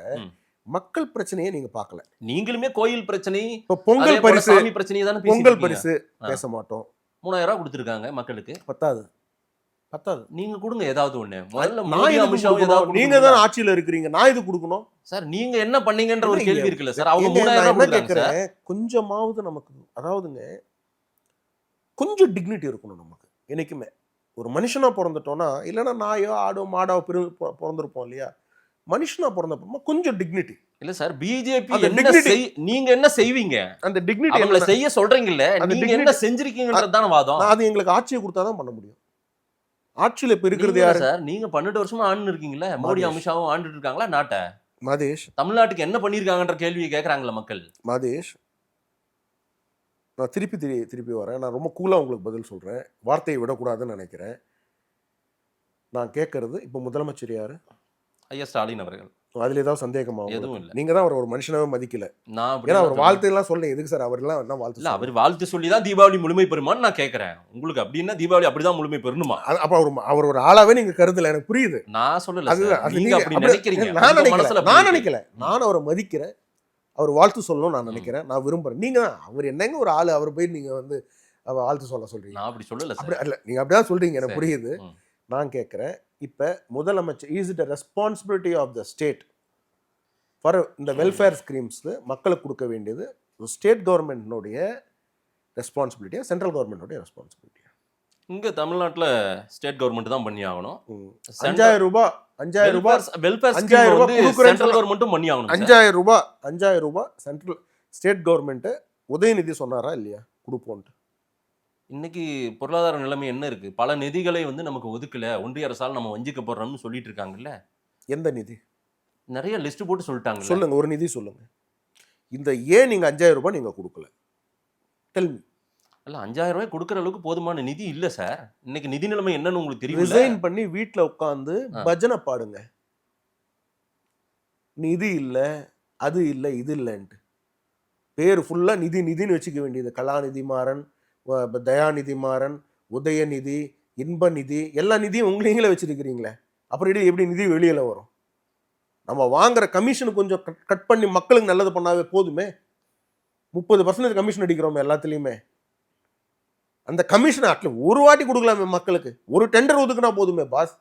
மக்கள் பிரச்சனையை நீங்க பார்க்கல. நீங்களுமே கோயில் பிரச்சனை, இப்ப பொங்கல் பரிசு, சாமி பிரச்சனையை தானே பொங்கல் பரிசு பேச மாட்டோம். 3000 ரூபாய் கொடுத்திருக்காங்க மக்களுக்கு. பத்தாது. நீங்க கொடுங்க ஏதாவது ஒண்ணு. முதல்ல மோடி அமித்ஷாவும் ஏதாவது. நீங்க தான் ஆட்சியில இருக்கீங்க, நான் இது கொடுக்கணும் சார். நீங்க என்ன பண்ணீங்கன்ற ஒரு கேள்வி இருக்குல்ல சார். அவங்க 3000 ரூபாய் கேக்குறேன். கொஞ்சமாவது நமக்கு அதாவதுங்க கொஞ்சம் டிக்னிட்டி இருக்கணும் நமக்கு என்னைக்குமே. ஒரு மனுஷனா பிறந்துட்டோம்னா, இல்லைன்னா நாயோ ஆடோ மாடோ பிறந்திருப்போம் இல்லையா. மனுஷனா பிறந்தப்போ கொஞ்சம் டிக்னிட்டி இல்ல சார். பிஜேபி நீங்க என்ன செய்வீங்க? அந்த டிக்னிட்டி அவங்கள செய்ய சொல்றீங்கல்ல, நீங்க என்ன செஞ்சிருக்கீங்கன்றதுதான வாதம். அது எங்களுக்கு ஆட்சியை கொடுத்தாதான் பண்ண முடியும். ஆட்சியில இப்ப இருக்கிறது யாரு சார்? நீங்க 12 வருஷமா ஆண்டு இருக்கீங்கல்ல. மோடி அமித்ஷாவும் ஆண்டுட்டு இருக்காங்களா நாட்டை? மாதேஷ், தமிழ்நாட்டுக்கு என்ன பண்ணிருக்காங்கன்ற கேள்வியை கேக்குறாங்களா மக்கள்? மாதேஷ், நான் திருப்பி வரேன். நான் ரொம்ப கூலா உங்களுக்கு பதில் சொல்றேன். வார்த்தையை விடக்கூடாதுன்னு நினைக்கிறேன். நான் கேட்கறது இப்ப முதலமைச்சர் யாரு? ஐயா ஸ்டாலின் அவர்கள். அதுல ஏதாவது சந்தேகமாகும்? எதுவும் இல்ல. நீங்க தான் அவர் ஒரு மனுஷனாவே மதிக்கல. நான் ஏன்னா அவர் வாழ்த்து எல்லாம் சொல்ல எதுக்கு சார்? அவர் எல்லாம் என்ன வாழ்த்து? இல்ல, அவர் வாழ்த்து சொல்லி தான் தீபாவளி முழுமை பெறுமான்னு நான் கேட்கறேன். உங்களுக்கு அப்படின்னா தீபாவளி அப்படிதான் முழுமை பெறணுமா? அப்ப அவர் ஒரு ஆளாவே நீங்க கருதல, எனக்கு புரியுது. நான் சொல்லல, நீங்க அப்படி நினைக்கிறீங்க. நான் நினைக்கல. நான் அவரை மதிக்கிறேன், அவர் வாழ்த்து சொல்லணும்னு நான் நினைக்கிறேன், நான் விரும்புறேன். நீங்க தான் அவர் என்னங்க ஒரு ஆளு, அவர் போய் நீங்க வந்து வாழ்த்து சொல்ல சொல்றீங்க. நான் அப்படி சொல்லல. அப்படி இல்ல, நீங்க அப்படிதான் சொல்றீங்க, எனக்கு புரியுது. நான் கேட்கிறேன், இப்ப முதலமைச்சர் is it a responsibility of the state for இந்த வெல்ஃபேர் ஸ்கீம்ஸ் மக்களுக்கு கொடுக்க வேண்டியது ஸ்டேட் கவர்மெண்ட்னுடைய ரெஸ்பான்சிபிலிட்டியா, சென்ட்ரல் கவர்மெண்ட்னுடைய ரெஸ்பான்சிபிலிட்டியா? இங்க தமிழ்நாட்டுல ஸ்டேட் கவர்மெண்ட் தான் பண்ணி ஆகணும். 5000 ரூபாய் வெல்ஃபேர் ஸ்கீம் வந்து சென்ட்ரல் கவர்மெண்ட்டும் பண்ணி ஆகணும். 5000 ரூபாய் சென்ட்ரல் ஸ்டேட் கவர்மெண்ட் உதயநிதி சொன்னாரா இல்லையா கொடுப்போன்ட்டு? இன்னைக்கு பொருளாதார நிலைமை என்ன இருக்கு? பல நிதிகளை வந்து நமக்கு ஒதுக்கல, ஒன்றிய அரசால் நம்ம வஞ்சிக்கப்படுறோம்னு சொல்லிட்டு இருக்காங்கல்ல. எந்த நிதி? நிறைய லிஸ்ட் போட்டு சொல்லிட்டாங்க. சொல்லுங்க, ஒரு நிதி சொல்லுங்க. இந்த ஏன் நீங்க 5000 ரூபாய் நீங்க கொடுக்கல? Tell me. இல்ல, 5000 ரூபாய் கொடுக்கற அளவுக்கு போதுமான நிதி இல்ல சார். இன்னைக்கு நிதி நிலைமை என்னன்னு உங்களுக்கு தெரியும். ரிசைன் பண்ணி வீட்ல உட்கார்ந்து பஜனை பாடுங்க. நிதி இல்ல, அது இல்ல, இது இல்லன்ட்டு பேர் ஃபுல்லா நிதின்னு வச்சுக்க வேண்டியது. கலாநிதி மாறன், தயாநிதி மாறன், உதயநிதி, இன்ப நிதி, எல்லா நிதியும் நீங்களே வச்சிருக்கிறீங்களே. அப்புறம் எப்படி நிதி வெளியில வரும்? நம்ம வாங்குற கமிஷன் கொஞ்சம் கட் பண்ணி மக்களுக்கு நல்லது பண்ணாவே போதுமே. 30% கமிஷன் அடிக்கிறோமே எல்லாத்துலயுமே. அந்த கமிஷன் அட்லீஸ்ட் ஒரு வாட்டி கொடுக்கலாமே மக்களுக்கு. ஒரு டெண்டர் ஒதுக்குனா போதுமே பாஸ்.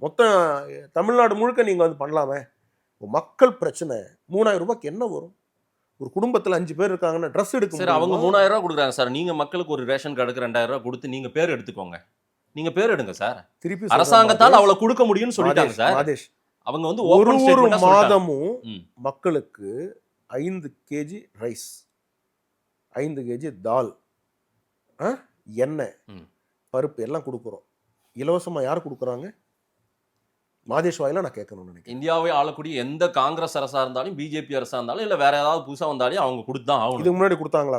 மொத்தம் தமிழ்நாடு முழுக்க நீங்க வந்து பண்ணலாமே. மக்கள் பிரச்சனை 3000 ரூபாய்க்கு என்ன வரும்? ஒரு குடும்பத்துல 5 பேர் இருக்காங்கன்னா ட்ரெஸ் எடுக்க சார், அவங்க 3000 ரூபாய் கொடுக்குறாங்க சார். நீங்க மக்களுக்கு ஒரு ரேஷன் கார்டுக்கு 2000 ரூபாய் கொடுத்து நீங்க பேர் எடுத்துக்கோங்க. நீங்க பேர் எடுங்க சார். திருப்பி அரசாங்கத்தால் அவ்வளவு கொடுக்க முடியும்னு சொல்லிட்டாங்க சார். மாதேஷ், அவங்க வந்து ஒரு மாதமும் மக்களுக்கு 5 கேஜி ரைஸ், 5 கேஜி தால், எண்ணெய், பருப்பு எல்லாம் கொடுக்குறோம். இலவசமா யார் கொடுக்குறாங்க? மாதேஷ் வாயில நான் கேட்கணும்னு நினைக்கிறேன். இந்தியாவை ஆளக்கூடிய எந்த காங்கிரஸ் அரசா இருந்தாலும், பிஜேபி அரசா இருந்தாலும், இல்ல வேற ஏதாவது புதுசா வந்தாலும் அவங்க கொடுத்துதான் ஆகணும். இதுக்கு முன்னாடி கொடுத்தாங்களா?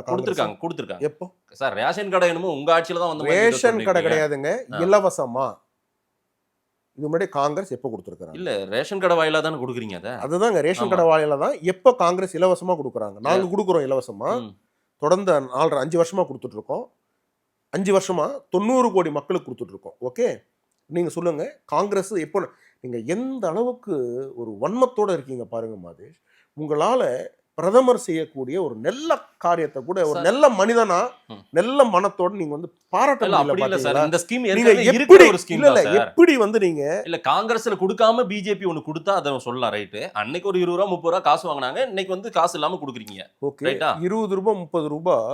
கொடுத்துருக்காங்க. எப்போ சார்? ரேஷன் கடை என்னமோ உங்க ஆட்சியில தான் வந்து. ரேஷன் கடை கிடையாதுங்க, இலவசமா. இது முன்னாடி காங்கிரஸ் எப்போ கொடுத்துருக்காங்க? இல்ல ரேஷன் கடை வாயிலா தானே கொடுக்குறீங்க அதை. அதுதாங்க ரேஷன் கடை வாயில தான் எப்போ காங்கிரஸ் இலவசமா கொடுக்குறாங்க. நாங்க கொடுக்குறோம் இலவசமா, தொடர்ந்து 4-5 வருஷமா கொடுத்துட்டு இருக்கோம். 5 வருஷமா 90 கோடி மக்களுக்கு கொடுத்துட்டு இருக்கோம். ஓகே, நீங்க சொல்லுங்க காங்கிரஸ் எப்போ நீங்க எந்த அளவுக்கு ஒரு வன்மத்தோட இருக்கீங்க பாருங்க மாதேஷ். உங்களால பிரதமர் செய்யக்கூடிய ஒரு நல்ல காரியத்தை கூட ஒரு நல்ல மனிதனா நல்ல மனத்தோட நீங்க வந்து பாராட்ட முடியல. இந்த ஸ்கீம் நீங்க இருக்கிற ஒரு ஸ்கீம் இல்ல எப்படி வந்து நீங்க இல்ல காங்கிரஸ்ல கொடுக்காம பிஜேபி ஒன்னு கொடுத்தா அதை சொல்லலாம். ரைட்டு, அன்னைக்கு ஒரு 20 ரூபா 30 ரூபா காசு வாங்கினாங்க, இன்னைக்கு வந்து காசு இல்லாம கொடுக்குறீங்க. ஓகே, 20 ரூபாய் 30 ரூபாய்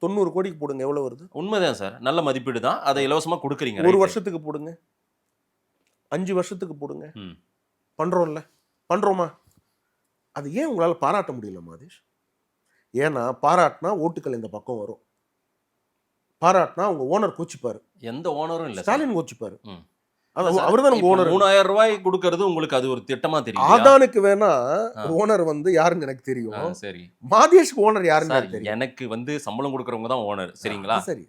90 கோடிக்கு போடுங்க, எவ்வளவு வருது? உண்மைதான் சார், நல்ல மதிப்பீடு தான். அதை இலவசமா கொடுக்குறீங்க. ஒரு வருஷத்துக்கு போடுங்க, 5 வருஷத்துக்கு போடுங்க. பண்றோமா? அது ஏன் உங்களால பாராட்ட முடியல மாதேஷ்? ஏன்னா பாராட்டினா ஓட்டுக்கள் இந்த பக்கம் வரும். பாராட்டினா உங்க ஓனர் கோச்சிப்பாரு. எந்த ஓனரும் இல்ல, ஸ்டாலின் கோச்சிப்பாரு. அவர்தான் உங்க ஓனர். 3000 ரூபாய் கொடுக்கறது உங்களுக்கு அது ஒரு திட்டமா தெரியும். ஆதானுக்கு வேணா ஓனர் வந்து யாருன்னு எனக்கு தெரியும். சரி, மாதேஷ்க்கு ஓனர் யாருன்னு தெரியும். எனக்கு வந்து சம்பளம் கொடுக்கறவங்க தான் ஓனர். சரிங்களா? சரி,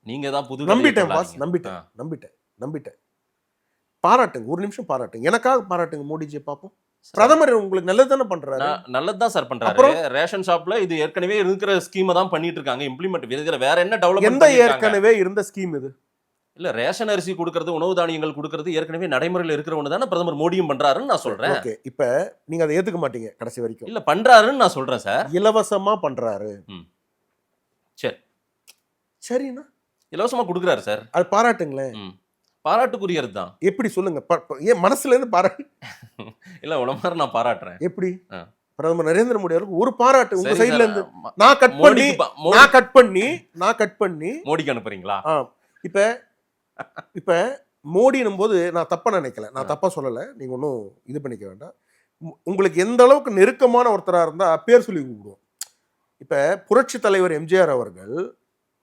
நீங்க தான் புது நம்பிட்டேன் பாஸ், நம்பிட்டேன். பாராட்டுங்க, ஒரு நிமிஷம் பாராட்டுங்க, எனக்காக பாராட்டுங்க மோடிஜியை பார்ப்போம். பிரதமர் உங்களுக்கு நல்லது தானே பண்றாரு. நல்லது தான் சார் பண்றாரு. ரேஷன் ஷாப்ல இது ஏற்கனவே இருக்கிற ஸ்கீமை தான் பண்ணிட்டு இருக்காங்க, இம்ப்ளிமெண்ட். இதுல வேற என்ன டெவலப்மென்ட்? எந்த ஏற்கனவே இருந்த ஸ்கீம் இது? இல்ல ரேஷன் அரிசி கொடுக்கறது, உணவு தானியங்கள் கொடுக்கறது ஏற்கனவே நடைமுறையில் இருக்கிற ஒண்ணு தானே பிரதமர் மோடியும் பண்றாருன்னு நான் சொல்றேன். ஓகே, இப்ப நீங்க அதை ஏத்துக்க மாட்டீங்க கடைசி வரைக்கும். இல்ல பண்றாருன்னு நான் சொல்றேன் சார். இலவசமா பண்றாரு. சரி, சரிண்ணா, இலவசமா கொடுக்குறாரு சார். அது பாராட்டுங்களேன். பாராட்டுக்குரியது தான். எப்படி சொல்லுங்க, ஏன் மனசுல இருந்து பாராட்டு? இல்ல உடம்பு நான் பாராட்டுறேன். எப்படி? பிரதமர் நரேந்திர மோடி அவருக்கு ஒரு பாராட்டு உங்க சைடுல இருந்து நான் கட் பண்ணி மோடிக்கு அனுப்புறீங்களா? இப்ப மோடினும் போது நான் தப்பா நினைக்கல, நான் தப்பா சொல்லல, நீங்க ஒன்றும் இது பண்ணிக்க வேண்டாம். உங்களுக்கு எந்த அளவுக்கு நெருக்கமான ஒருத்தரா இருந்தா பேர் சொல்லி கூப்பிடுவோம். இப்ப புரட்சி தலைவர் எம்ஜிஆர் அவர்கள்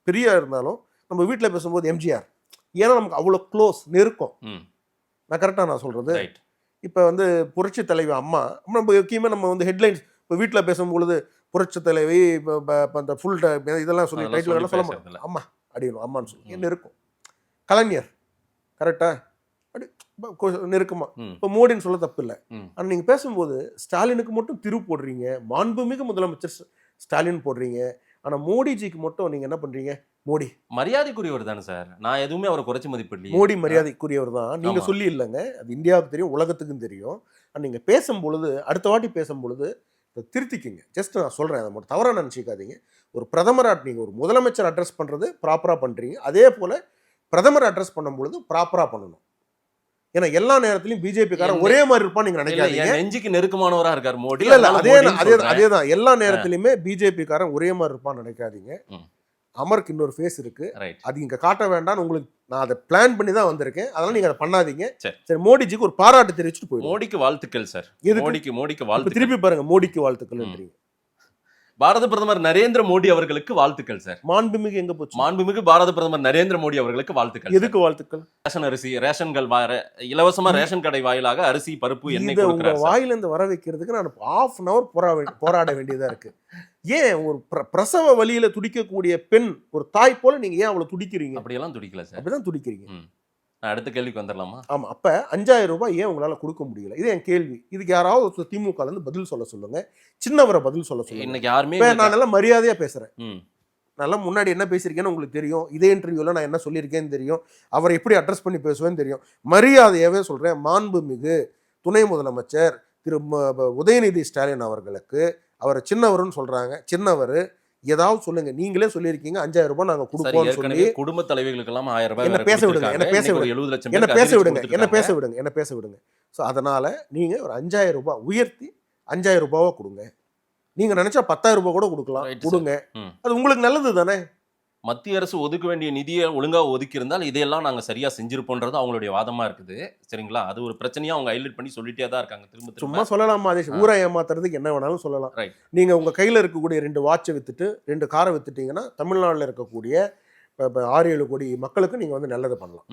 பெரியா இருந்தாலும் நம்ம வீட்டுல பேசும்போது எம்ஜிஆர், ஏன்னா நமக்கு அவ்வளவு க்ளோஸ், நெருக்கம். நான் கரெக்டா நான் சொல்றது? இப்ப வந்து புரட்சி தலைவி அம்மா, நம்ம முக்கியமா நம்ம வந்து ஹெட்லைன்ஸ் இப்போ வீட்டில் பேசும்பொழுது புரட்சி தலைவி அந்த ஃபுல் இதெல்லாம் சொல்லி டைட்டில் எல்லாம் சொல்ல மாட்டோம். அம்மா அப்படின்னும், அம்மான்னு சொல்லி நெருக்கம். கலைஞர் கரெக்டா அப்படி நெருக்கமா. இப்போ மோடின்னு சொல்ல தப்பு இல்லை. ஆனால் நீங்கள் பேசும்போது ஸ்டாலினுக்கு மட்டும் திரு போடுறீங்க, மாண்புமிகு முதலமைச்சர் ஸ்டாலின் போடுறீங்க. ஆனால் மோடிஜிக்கு மட்டும் நீங்கள் என்ன பண்ணுறீங்க? மோடி மரியாதைக்குரியவர் தானே சார். நான் எதுவுமே அவரை குறைச்சி மதிப்பிடல. மோடி மரியாதைக்குரியவர் தான். நீங்க சொல்லி இல்லைங்க, அது இந்தியாவுக்கு தெரியும், உலகத்துக்கும் தெரியும். நீங்க பேசும்பொழுது, அடுத்த வாட்டி பேசும்பொழுது திருத்திக்கிங்க. ஜஸ்ட் நான் சொல்றேன், அதை மட்டும் தவறா நினைச்சிக்காதீங்க. ஒரு பிரதமராக நீங்க ஒரு முதலமைச்சர் அட்ரஸ் பண்றது ப்ராப்பரா பண்றீங்க, அதே போல பிரதமர் அட்ரஸ் பண்ணும் பொழுது ப்ராப்பரா பண்ணணும். ஏன்னா எல்லா நேரத்திலும் பிஜேபி காரன் ஒரே மாதிரி இருப்பான்னு நீங்க நினைக்காதீங்க. நெஞ்சுக்கு நெருக்கமானவரா இருக்காரு மோடி. இல்ல அதேதான் எல்லா நேரத்திலுமே பிஜேபி காரன் ஒரே மாதிரி இருப்பான்னு நினைக்காதீங்க. அமருக்கு இன்னொரு ஃபேஸ் இருக்கு, அது இங்க காட்ட வேண்டாம். உங்களுக்கு நான் அதை பிளான் பண்ணி தான் வந்திருக்கேன், அதனால நீங்க அதை பண்ணாதீங்க. சரி, மோடிஜிக்கு ஒரு பாராட்டு தெரிவிச்சுட்டு போயிடும். மோடிக்கு வாழ்த்துக்கள் சார். மோடிக்கு வாழ்த்து. திருப்பி பாருங்க, மோடிக்கு வாழ்த்துக்கள். பாரத பிரதமர் நரேந்திர மோடி அவர்களுக்கு வாழ்த்துக்கள் சார். மாண்புமிகு எங்க போச்சு? மாண்புமிகு பாரத பிரதமர் நரேந்திர மோடி அவர்களுக்கு வாழ்த்துக்கள். எதுக்கு வாழ்த்துக்கள்? ரேஷன் அரிசி, ரேஷன்கள் இலவசமா ரேஷன் கடை வாயிலாக அரிசி, பருப்பு, எண்ணெய் கொடுக்கிறார். வாயில இருந்து வர வைக்கிறதுக்கு நான் 1/2 an hour போராட வேண்டியதா இருக்கு. ஏன் ஒரு பிரசவ வலியில துடிக்கக்கூடிய பெண், ஒரு தாய் போல நீங்க ஏன் அவ்வளவு துடிக்கிறீங்க? அப்படியெல்லாம் துடிக்கல சார். அப்படிதான் துடிக்கிறீங்க. அடுத்த கேள்விக்கு வந்துடலாமா? ஆமா, அப்ப 5000 ரூபாய் ஏன் உங்களால கொடுக்க முடியல? இது என் கேள்வி. இதுக்கு யாராவது திமுக இருந்து பதில் சொல்ல சொல்லுங்க, சின்னவரை பதில் சொல்ல சொல்லுங்க. இன்னைக்கு யாருமே நான் நல்லா மரியாதையா பேசுறேன். நல்லா முன்னாடி என்ன பேசியிருக்கேன்னு உங்களுக்கு தெரியும், இதே இன்டர்வியூல நான் என்ன சொல்லியிருக்கேன்னு தெரியும், அவரை எப்படி அட்ரஸ் பண்ணி பேசுவேன்னு தெரியும். மரியாதையாவே சொல்றேன், மாண்புமிகு துணை முதலமைச்சர் திரு உதயநிதி ஸ்டாலின் அவர்களுக்கு அவரை சின்னவர்னு சொல்றாங்க. சின்னவர் ஏதாவது சொல்லுங்க. நீங்களே சொல்லியிருக்கீங்க 5000 ரூபாய் நாங்க கொடுப்போம்னு சொல்லி. குடும்ப தலைவிகளுக்கு எல்லாம் 1000 ரூபாய். என்ன பேச விடுங்க, 70 லட்சம் என்ன பேச விடுங்க. ஸோ அதனால நீங்க ஒரு 5000 ரூபாய் உயர்த்தி 5000 ரூபாவா கொடுங்க. நீங்க நினைச்சா 10000 ரூபாய் கூட கொடுக்கலாம், கொடுங்க. அது உங்களுக்கு நல்லது தானே. மத்திய அரசு ஒதுக்க வேண்டிய நிதியை ஒழுங்கா ஒதுக்கி இருந்தால் இதையெல்லாம் நாங்க சரியா செஞ்சிருப்போன்றது அவங்களுடைய வாதமா இருக்குது. சரிங்களா? அது ஒரு பிரச்சனையா அவங்க ஹைலைட் பண்ணி சொல்லிட்டே தான் இருக்காங்க. திரும்ப சும்மா சொல்லலாமா? அதே ஊரை ஏமாத்துறதுக்கு என்ன வேணாலும் சொல்லலாம். நீங்க உங்க கையில இருக்கக்கூடிய 2 வாட்சை வித்துட்டு 2 காரை வித்துட்டீங்கன்னா தமிழ்நாட்டில் இருக்கக்கூடிய 6-7 கோடி மக்களுக்கு நீங்க வந்து நல்லது பண்ணலாம்.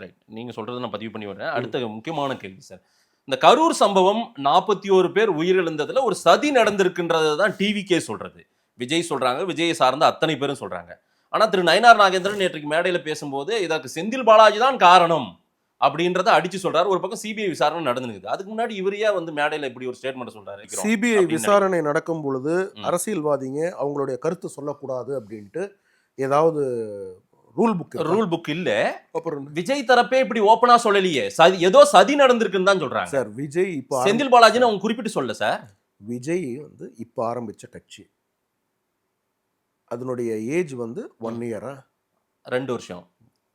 ரைட், நீங்க சொல்றதை நான் பதிவு பண்ணி வரேன். அடுத்த முக்கியமான கேள்வி சார், இந்த கரூர் சம்பவம் 41 பேர் உயிரிழந்ததுல ஒரு சதி நடந்திருக்குன்றது தான் டிவிக்கே சொல்றது. விஜய் சொல்றாங்க, விஜயை சார்ந்த அத்தனை பேரும் சொல்றாங்க. ஆனா திரு நயினார் நாகேந்திரன் நேற்றுக்கு மேடையில பேசும்போது இதற்கு செந்தில் பாலாஜி தான் காரணம், அப்படின்றத அடிச்சு சொல்றாரு. ஒரு பக்கம் சிபிஐ விசாரணை நடந்துருக்கு. அதுக்கு முன்னாடி இவரையே வந்து மேடையில இப்படி ஒரு ஸ்டேட்மெண்ட் சொல்றாரு. சிபிஐ விசாரணை நடக்கும் பொழுது அரசியல்வாதிங்க அவங்களுடைய கருத்து சொல்லக்கூடாது அப்படின்ட்டு ஏதாவது ரூல் புக் இல்ல. அப்புறம் விஜய் தரப்பே இப்படி ஓபனா சொல்லலையே. ஏதோ சதி நடந்திருக்குன்னு தான் சொல்றாங்க சார். விஜய் இப்ப செந்தில் பாலாஜின்னு அவங்க குறிப்பிட்டு சொல்ல சார். விஜய் வந்து இப்ப ஆரம்பிச்ச கட்சி, அதனுடைய ஏஜ் வந்து 1 இயரா 2 வருஷம்.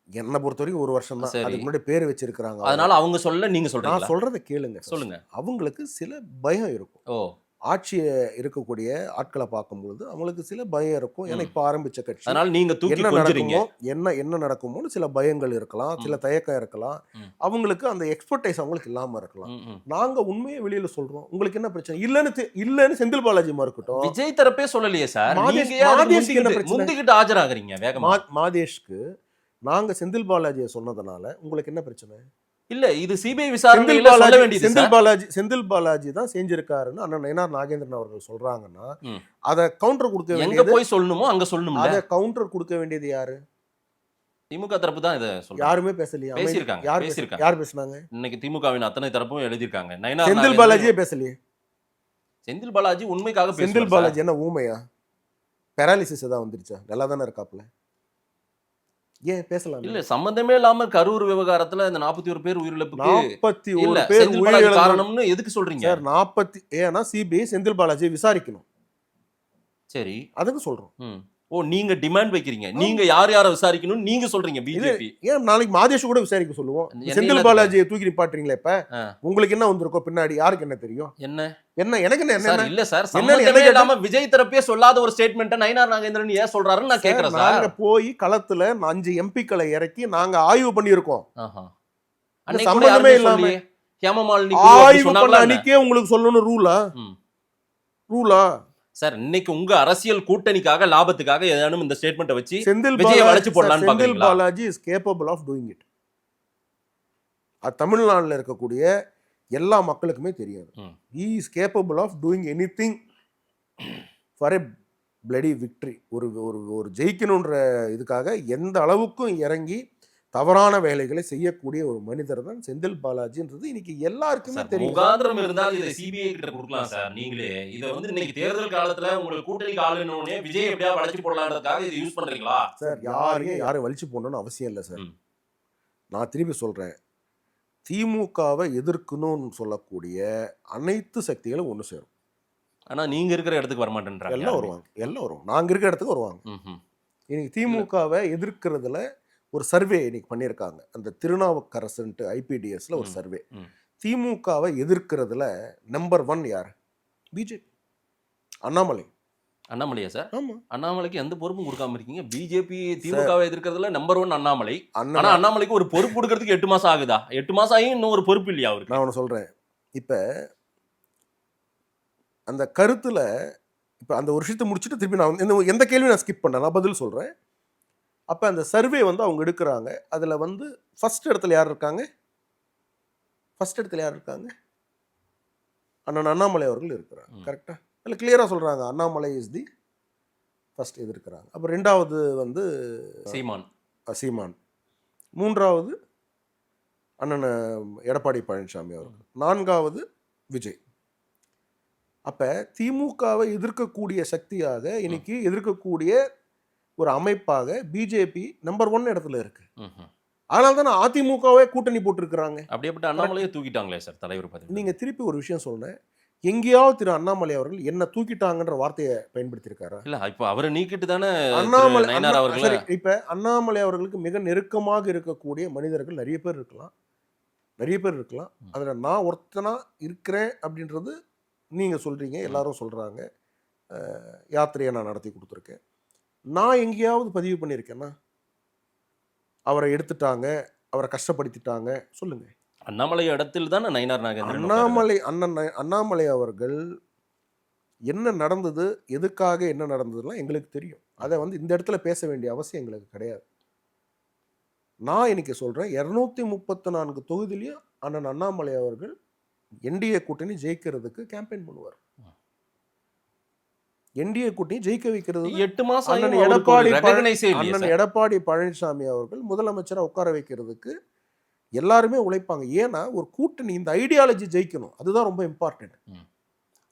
என்ன பொறுத்த வரைக்கும் 1 வருஷம் தான். அதுக்கு முன்னாடி பேர் வச்சிருக்காங்க. அதனால அவங்க சொல்ல நீங்க சொல்றீங்க. நான் சொல்றதை கேளுங்க. சொல்லுங்க. அவங்களுக்கு சில பயம் இருக்கும். ஓ, ஆட்சியை இருக்கக்கூடிய ஆட்களை பார்க்கும்பொழுது அவங்களுக்கு சில பயம் இருக்கும். ஏன்னா இப்ப ஆரம்பிச்ச கட்சி, அதனால நீங்க தூக்கி என்ன கொஞ்சறீங்க. நடக்குமோ என்ன நடக்குமோன்னு சில பயங்கள் இருக்கலாம், சில தயக்கம் இருக்கலாம். அவங்களுக்கு அந்த எக்ஸ்பர்டைஸ் அவங்களுக்கு இல்லாம இருக்கலாம். நாங்க உண்மையை வெளியில சொல்றோம். உங்களுக்கு என்ன பிரச்சனை? இல்லன்னு செந்தில் பாலாஜி மறுக்கட்டும். விஜய் தரப்பே சொல்லலையே சார். முந்திக்கிட்டு ஆஜராகிறீங்க வேகமா. மாதேஷ்க்கு நாங்க செந்தில் பாலாஜியை சொன்னதுனால உங்களுக்கு என்ன பிரச்சனை? இல்ல, இது சிபிஐ விசாரணையில சொல்ல வேண்டியது. செந்தில் பாலாஜி தான் செஞ்சிருக்காருன்னு அண்ணன் நயினார் நாகேந்திரன் அவர்கள் சொல்றாங்கன்னா அத கவுண்டர் கொடுக்க வேண்டியது எங்க போய் சொல்லணுமோ அங்க சொல்லணும். அத கவுண்டர் கொடுக்க வேண்டியது யாரு? திமுக தரப்பு தான் இத சொல்றாங்க. யாருமே பேசலையா? பேசிருக்காங்க. யார் பேசுனாங்க? இன்னைக்கு திமுகவின் அத்தனை தரப்பும் எழுதிருக்காங்க. செந்தில் பாலாஜியே பேசலையே. செந்தில் பாலாஜி உண்மைக்காக பேசுறாரு. செந்தில் பாலாஜி என்ன ஊமையா? பெராலிசிஸ் தான் வந்துருச்சா? நல்லா தானே இருக்காப்ல. ஏன் பேசலாம்? இல்ல, சம்பந்தமே இல்லாம கரூர் விவகாரத்துல இந்த 41 பேர் உயிரிழப்புக்கு 41 பேர் உயிரிழப்பு காரணம்னு எதுக்கு சொல்றீங்க சார்? 40 ஏன்னா சிபிஐ செந்தில் பாலாஜியை விசாரிக்கணும். சரி, அதுக்கு சொல்றோம். ஓ, நீங்க டிமாண்ட் வைக்கிறீங்க. நீங்க யார விசாரிக்கணும் நீங்க சொல்றீங்க. பிஜேபி ஏன் நாளைக்கு மாதேஷ் கூட விசாரிக்க சொல்லுவோம். செந்தில் பாலாஜியை தூக்கி நிப்பாட்டுறீங்களா? இப்ப உங்களுக்கு என்ன வந்திருக்கோம் பின்னாடி? யாருக்கு என்ன தெரியும்? என்ன எனக்கு என்ன இல்ல சார், சம்பந்தமே இல்லாம விஜய் தரப்பே சொல்லாத ஒரு ஸ்டேட்மென்ட் நயினார் நாகேந்திரன் ஏன் சொல்றாருன்னு நான் கேக்குறேன் சார். நாங்க போய் களத்துல 5 எம்பிக்களை இறக்கி நாங்க ஆய்வு பண்ணியிருக்கோம். சம்பந்தமே இல்லாம ஹேமமாலினி ஆய்வு பண்ண அன்னைக்கே உங்களுக்கு சொல்லணும் ரூலா சார்? இன்னைக்கு உங்க அரசியல் கூட்டணிக்காக லாபத்துக்காக ஏதானும் இந்த ஸ்டேட்மெண்ட்டை வச்சு விஜயை வளைச்சு போடலாம்னு பாக்குறீங்களா? Senthil Balaji is capable of doing it. அது தமிழ்நாட்டில் இருக்கக்கூடிய எல்லா மக்களுக்குமே தெரியாது. he is capable of doing anything for a bloody victory. ஒரு ஜெயிக்கணுன்ற இதுக்காக எந்த அளவுக்கும் இறங்கி தவறான வேலைகளை செய்யக்கூடிய ஒரு மனிதர் தான் செந்தில் பாலாஜின்றது இன்னைக்கு எல்லாருக்குமே தெரியும். முகாந்திரம் இருந்தால் இதை சிபிஐ கிட்ட கொடுக்கலாம் சார். நீங்களே இதை வந்து இன்னைக்கு தேர்தல் காலத்துல உங்களுக்கு கூட்டணி ஆளுநனே விஜய் எப்படியா வளைச்சு போடலான்றதுக்காக இதை யூஸ் பண்றீங்களா சார்? யாரையும் வலிச்சு போடணும்னு அவசியம் இல்லை சார். நான் திருப்பி சொல்றேன், திமுகவை எதிர்க்கணும்னு சொல்லக்கூடிய அனைத்து சக்திகளும் ஒன்று சேரும். ஆனா நீங்க இருக்கிற இடத்துக்கு வரமாட்டேன்றாங்க. எல்லாம் வருவாங்க. நாங்க இருக்கிற இடத்துக்கு வருவாங்க. இன்னைக்கு திமுகவை எதிர்க்கிறதுல ஒரு சர்வே இன்னைக்கு பண்ணியிருக்காங்க. அந்த திருநாவுக்கரசுன்ட்டு ஐபிடிஎஸ்ல ஒரு சர்வே. திமுகவை எதிர்க்கிறதுல நம்பர் 1 யார்? பிஜேபி. அண்ணாமலையா சார்? ஆமா. அண்ணாமலைக்கு எந்த பொறுப்பும் கொடுக்காம இருக்கீங்க. பிஜேபி திமுகவை எதிர்க்கிறதுல நம்பர் 1 அண்ணாமலை. ஆனா அண்ணாமலைக்கு ஒரு பொறுப்பு கொடுக்கறதுக்கு 8 மாசம் ஆகுதா? 8 மாசம் ஆகி இன்னும் ஒரு பொறுப்பு இல்லையா அவருக்கு? நான் ஒன்று சொல்றேன். இப்ப அந்த கருத்துல இப்ப அந்த ஒரு விஷயத்தை முடிச்சுட்டு திருப்பி நான் எந்த கேள்வியும் நான் ஸ்கிப் பண்ணேன். நான் பதில் சொல்றேன். அப்போ அந்த சர்வே வந்து அவங்க எடுக்கிறாங்க. அதில் வந்து ஃபர்ஸ்ட் இடத்துல யார் இருக்காங்க? அண்ணாமலை அவர்கள் இருக்கிறாங்க. கரெக்டாக அதில் கிளியராக சொல்கிறாங்க. அண்ணாமலை இஸ் தி ஃபர்ஸ்ட் எதிர்க்கிறாங்க. அப்புறம் 2வது வந்து சீமான். 3வது அண்ணன் எடப்பாடி பழனிசாமி அவர்கள். 4வது விஜய். அப்போ திமுகவை எதிர்க்கக்கூடிய சக்தியாக இன்னைக்கு எதிர்க்கக்கூடிய ஒரு அமைப்பாக பிஜேபி நம்பர் 1 இடத்துல இருக்கு. அதனால தான் அதிமுகவே கூட்டணி போட்டுருக்காங்க. அப்படியேப்பட்ட அண்ணாமலையை தூக்கிட்டாங்களே சார் தலைவர் பதவி. நீங்க திருப்பி ஒரு விஷயம் சொல்றேன், எங்கேயாவது திரு அண்ணாமலை அவர்கள் என்ன தூக்கிட்டாங்கன்ற வார்த்தையை பயன்படுத்தியிருக்காரா? இல்ல, இப்ப அவரை நீக்கிட்டு தானே அண்ணாமலை. இப்ப அண்ணாமலை அவர்களுக்கு மிக நெருக்கமாக இருக்கக்கூடிய மனிதர்கள் நிறைய பேர் இருக்கலாம். அதுல நான் ஒருத்தனா இருக்கிறேன் அப்படின்றது நீங்க சொல்றீங்க, எல்லாரும் சொல்றாங்க. யாத்திரையை நான் நடத்தி கொடுத்துருக்கேன். நான் எங்கேயாவது பதிவு பண்ணியிருக்கேன்னா அவரை எடுத்துட்டாங்க, அவரை கஷ்டப்படுத்திட்டாங்க சொல்லுங்க. அண்ணாமலை இடத்தில் தான் நயினார் நாகேந்திரன். அண்ணாமலை அவர்கள் என்ன நடந்தது, எதுக்காக என்ன நடந்ததுலாம் எங்களுக்கு தெரியும். அதை வந்து இந்த இடத்துல பேச வேண்டிய அவசியம் எங்களுக்கு கிடையாது. நான் இன்னைக்கு சொல்றேன், 234 தொகுதியிலையும் அண்ணன் அண்ணாமலை அவர்கள் என்டிஏ கூட்டணி ஜெயிக்கிறதுக்கு கேம்பெயின் பண்ணுவார். என்டிஏ கூட்டணி ஜெயிக்க வைக்கிறது 8 மாசம். அண்ணன் எடப்பாடி பழனிசாமி அவர்கள் முதலமைச்சரை உட்கார வைக்கிறதுக்கு எல்லாருமே உழைப்பாங்க. ஏன்னா ஒரு கூட்டணி இந்த ஐடியாலஜி ஜெயிக்கணும், அதுதான் ரொம்ப இம்பார்ட்டன்ட்.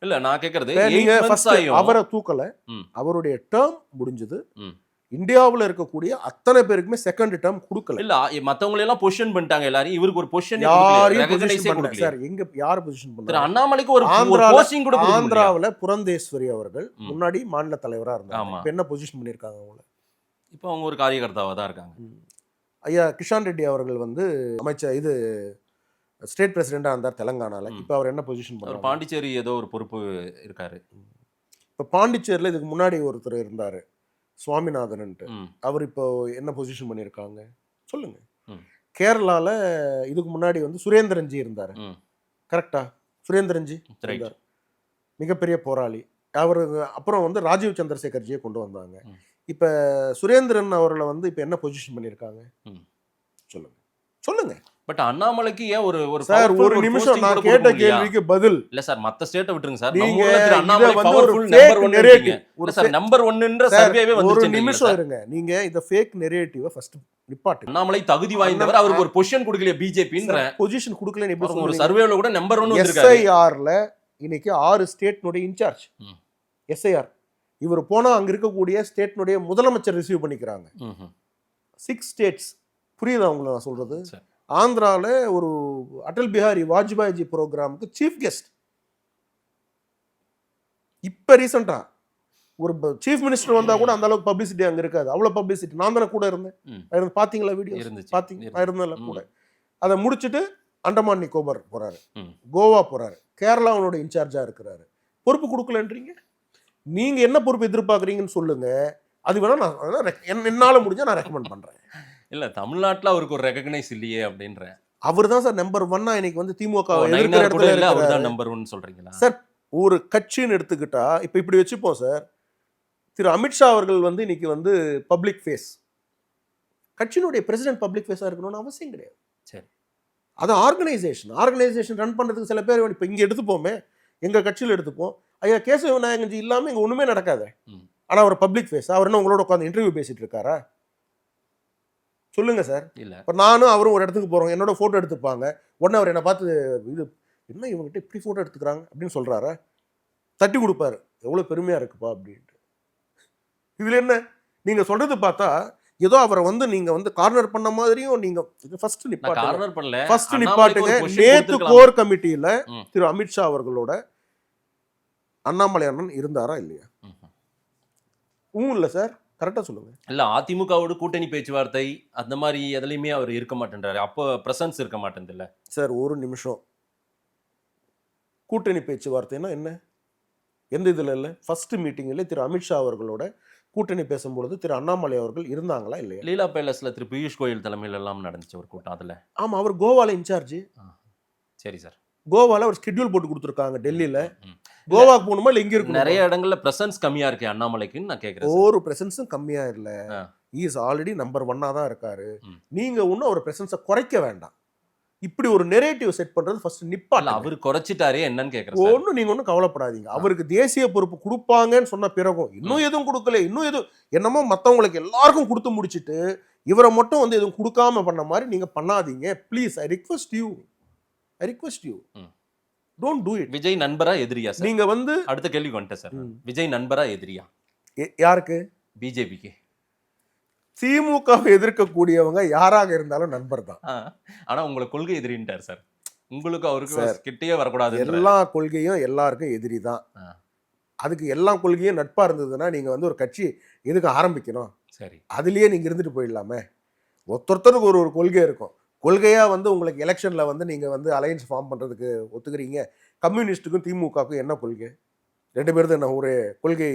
இல்ல நான் கேக்குறது நீங்க 8 months ஃபர்ஸ்ட் ஆயும் அவரை தூக்கல, ம். அவருடைய டேர்ம் முடிஞ்சது. ம். இந்தியாவுல இருக்கக்கூடிய அத்தனை பேருக்குமே செகண்ட் டேர்ம் கொடுக்கல. இல்ல மத்தவங்களை எல்லாம் பொசிஷன் பண்ணிட்டாங்க எல்லாரும், இவருக்கு ஒரு பொசிஷன் யாரையும் பொசிஷன் பண்ணல சார். எங்க யார் பொசிஷன் திரு பண்ணாங்க? அண்ணாமலைக்கு ஒரு ஆந்திரால போஸ்டிங் கூட கொடுக்க முடியல. ஆந்திராவுல புரந்தேஸ்வரி அவர்கள் ம். முன்னாடி மாநில தலைவரா இருந்தாங்க. ஆமா. இப்ப என்ன பொசிஷன் பண்ணிருக்காங்க அவங்கள? இப்போ அவங்க ஒரு காரியகர்த்தாவா தான் இருக்காங்க. ஐயா கிஷான் ரெட்டி அவர்கள் வந்து அமைச்சர் இது ஸ்டேட் பிரசிடென்டா இருந்தார் தெலங்கானால. இப்ப அவர் என்ன பொசிஷன் அவர் பண்றாரு? பாண்டிச்சேரி ஏதோ ஒரு பொறுப்பு இருக்காரு. இப்ப பாண்டிச்சேரியில இதுக்கு முன்னாடி ஒருத்தர் இருந்தாரு, சுவாமிநாதன்ட்டு. ம். அவர் இப்போ என்ன பொசிஷன் பண்ணிருக்காங்க சொல்லுங்க. ம். கேரளால இதுக்கு முன்னாடி வந்து சுரேந்திரன்ஜி இருந்தாரு. ம். கரெக்டா? சுரேந்திரன்ஜி ரைட். இருந்தார். மிகப்பெரிய போராளி. அவர் அப்புறம் வந்து ராஜீவ் சந்திரசேகர்ஜியை கொண்டு வந்தாங்க. ம். இப்ப சுரேந்திரன் அவர்களை வந்து இப்ப என்ன பொசிஷன் பண்ணிருக்காங்க ம். சொல்லுங்க சொல்லுங்க பட் அண்ணாமலைக்கு ஏன் ஒரு ஒரு சார். powerful ஒரு நிமிஷம் posting நான் கூட கேட்ட கொடுக்க முடியலையா? கேள்விக்கு பதில். இல்ல சார் மத்த ஸ்டேட்டை விட்டுருங்க சார். நீங்க நம்ம ஊர்ல திரு இத அண்ணாமலை வந்து ஒரு பவர்ஃபுல் fake நம்பர் 1 narrative, ஒரு ஒரு சார் நம்பர் 1ன்ற சார், சர்வேவே ஒரு வந்துச்சு நிமிஷம் இருங்க. நீங்க இந்த ஃபேக் நெரேட்டிவ ஃபர்ஸ்ட் நிப்பாட்டு. அண்ணாமலை தகுதி வாய்ந்தவர், அவருக்கு ஒரு பொசிஷன் கொடுக்கலையே பிஜேபின்ற பொசிஷன் கொடுக்கலன்னு எப்படி ஒரு சொல்றீங்க? சர்வேல கூட நம்பர் 1 வந்திருக்காரு. எஸ்ஐஆர்ல இன்னைக்கு 6 ஸ்டேட்னுடைய இன்சார்ஜ். ம். எஸ்ஐஆர் இவர் போனா அங்க இருக்கக்கூடிய ஸ்டேட்னுடைய முதலமைச்சர் ரிசீவ் பண்ணிக்கிறாங்க. ம்ஹும். 6 ஸ்டேட்ஸ். புரியுதா உங்களுக்கு நான் சொல்றது? சரி. ஆந்திரால ஒரு அடல் பிஹாரி வாஜ்பாய்ஜி ப்ரோக்ராமுக்கு சீஃப் கெஸ்ட். இப்ப ரீசெண்டா ஒரு சீஃப் மினிஸ்டர் வந்தா கூட அந்த அளவுக்கு பப்ளிசிட்டி அங்க இருக்காது. அவ்வளவு பப்ளிசிட்டி. நான் தானே கூட இருந்தேன். ம். பாத்தீங்களா வீடியோ? இருந்துச்சு. பாத்தீங்க? நான் இருந்தேன்ல கூட. அதை முடிச்சுட்டு அண்டமான் நிக்கோபார் போறாரு, ம். கோவா போறாரு, கேரளாவோட இன்சார்ஜா இருக்கிறாரு. பொறுப்பு கொடுக்கலன்றீங்க. நீங்க என்ன பொறுப்பு எதிர்பார்க்குறீங்கன்னு சொல்லுங்க. அது வேணா நான் என்னால முடிஞ்சா நான் ரெக்கமெண்ட் பண்றேன். இல்ல தமிழ்நாட்டுல அவருக்கு ஒரு ரெகக்னைஸ் இல்லையே அப்படின்றேன். அவர் தான் சார் நம்பர் 1 இன்னைக்கு வந்து திமுக எதிர்க்கிற நயினார் கூட இடத்துல இல்ல, அவர் இருக்கிறாரு. தான் நம்பர் 1 சொல்றீங்களா? சார் ஒரு கட்சின்னு எடுத்துக்கிட்டா இப்ப இப்படி வச்சுப்போம் சார். திரு அமித்ஷா அவர்கள் வந்து இன்னைக்கு வந்து பப்ளிக் ஃபேஸ். கட்சியினுடைய பிரசிடென்ட் பப்ளிக் ஃபேஸா இருக்கணும்னு அவசியம் கிடையாது. சரி. அது ஆர்கனைசேஷன் ரன் பண்றதுக்கு சில பேர் இப்ப இங்க எடுத்துப்போமே, எங்க கட்சியில எடுத்துப்போம். ஐயா கேசவ விநாயகன்ஜி இல்லாம இங்க ஒண்ணுமே நடக்காது. ம். ஆனா அவர் பப்ளிக் ஃபேஸ். அவர் என்ன உங்களோட உட்காந்து இன்டர்வியூ பேசிட்டு இருக்காரா? சொல்லுங்க சார். இல்ல. இப்ப நானும் அவரும் ஒரு இடத்துக்கு போறோம், என்னோட போட்டோ எடுத்துப்பாங்க. உடனே அவர் என்ன பார்த்து இது என்ன இவங்ககிட்ட இப்படி போட்டோ எடுத்துக்கிறாங்க அப்படின்னு சொல்றாரா? தட்டி கொடுப்பாரு, எவ்வளவு பெருமையா இருக்குப்பா அப்படின்ட்டு. இதுல என்ன நீங்க சொல்றது பார்த்தா ஏதோ அவரை வந்து நீங்க வந்து கார்னர் பண்ண மாதிரியும் நீங்க ஃபர்ஸ்ட் நான் நிப்பாட்டுங்க. கார்னர் பண்ணல. ஃபர்ஸ்ட் அண்ணாமலைக்கு நிப்பாட்டுங்க. ஒரு position நேத்து கொடுத்திருக்கலாம். கோர் கமிட்டியில ம். திரு அமித்ஷா அவர்களோட அண்ணாமலை அண்ணன் இருந்தாரா இல்லையா? இல்ல சார், கரெக்டா சொல்லுங்க. இல்ல அதிமுகவோட கூட்டணி பேச்சுவார்த்தை அந்த மாதிரி எதுலயுமே அவர் இருக்க மாட்டேன்றாரு. அப்போ பிரசன்ஸ் இருக்க மாட்டேங்குது இல்ல. சார் ஒரு நிமிஷம். கூட்டணி பேச்சுவார்த்தைன்னா என்ன? எந்த இதுல இல்ல? ஃபர்ஸ்ட் மீட்டிங்ல திரு அமித்ஷா அவர்களோட கூட்டணி பேசும்பொழுது திரு அண்ணாமலை அவர்கள் இருந்தாங்களா இல்லையா? லீலா பேலஸ்ல திரு பியூஷ் கோயல் தலைமையில எல்லாம் நடந்துச்சு ஒரு கூட்டம் அதுல. ஆமா, அவர் கோவால இன்சார்ஜ். சரி சார். கோவால ஒரு ஸ்கெட்யூல் போட்டு கொடுத்துருக்காங்க டெல்லியில. ம். கோவாக்கு போகணுமா இல்ல இங்க இருக்கணும்? நிறைய இடங்கள்ல பிரசன்ஸ் கம்மியா இருக்கு அண்ணாமலைக்குன்னு நான் கேக்குறேன் சார். ஒரு பிரசன்ஸும் கம்மியா இல்ல. ஆ. இஸ் ஆல்ரெடி நம்பர் 1 தான் இருக்காரு. ம். நீங்க ஒன்னும் ஒரு பிரசன்ஸை குறைக்க வேண்டாம். இப்படி ஒரு நெரேட்டிவ் செட் பண்றது ஃபர்ஸ்ட் இல்ல நிப்பாட்டு. அவர் குறைச்சிட்டாரே என்னன்னு கேக்குறேன் சார். ஒன்னும் நீங்க ஒன்னும் கவலைப்படாதீங்க. அவருக்கு தேசிய பொறுப்பு கொடுப்பாங்கன்னு சொன்ன பிறகும் இன்னும் எதுவும் கொடுக்கல, இன்னும் எதுவும் என்னமோ மத்தவங்களுக்கு எல்லாருக்கும் கொடுத்து முடிச்சிட்டு இவரை மட்டும் வந்து எதுவும் கொடுக்காம பண்ண மாதிரி நீங்க பண்ணாதீங்க. Please, I request you. Hmm. Don't do it. Vijay நண்பரா எதிரியா சார்? நீங்க வந்து அடுத்த கேள்விக்கு வந்துட்டேன் சார். விஜய் நண்பரா எதிரியா யாருக்கு? பிஜேபிக்கு? திமுகவை எதிர்க்கக்கூடியவங்க யாராக இருந்தாலும் நண்பர் தான். ஆனா உங்களை கொள்கை எதிரின்ட்டார் சார். உங்களுக்கு அவருக்கு கிட்டயே வரக்கூடாது. எல்லா கொள்கையும் எல்லாருக்கும் எதிரி தான். அதுக்கு எல்லா கொள்கையும் நட்பா இருந்ததுன்னா நீங்க வந்து ஒரு கட்சி எதுக்கு ஆரம்பிக்கணும்? சரி. அதுலயே நீங்க இருந்துட்டு போயிடலாமே. ஒருத்தருக்கு ஒரு கொள்கை இருக்கும். கொள்கையா வந்து உங்களுக்கு எலெக்ஷன்ல வந்து நீங்க வந்து அலையன்ஸ் ஃபார்ம் பண்றதுக்கு ஒத்துக்கிறீங்க. கம்யூனிஸ்டுக்கும் திமுகவுக்கும் என்ன கொள்கை? 2 பேரும் என்ன ஒரே கொள்கை,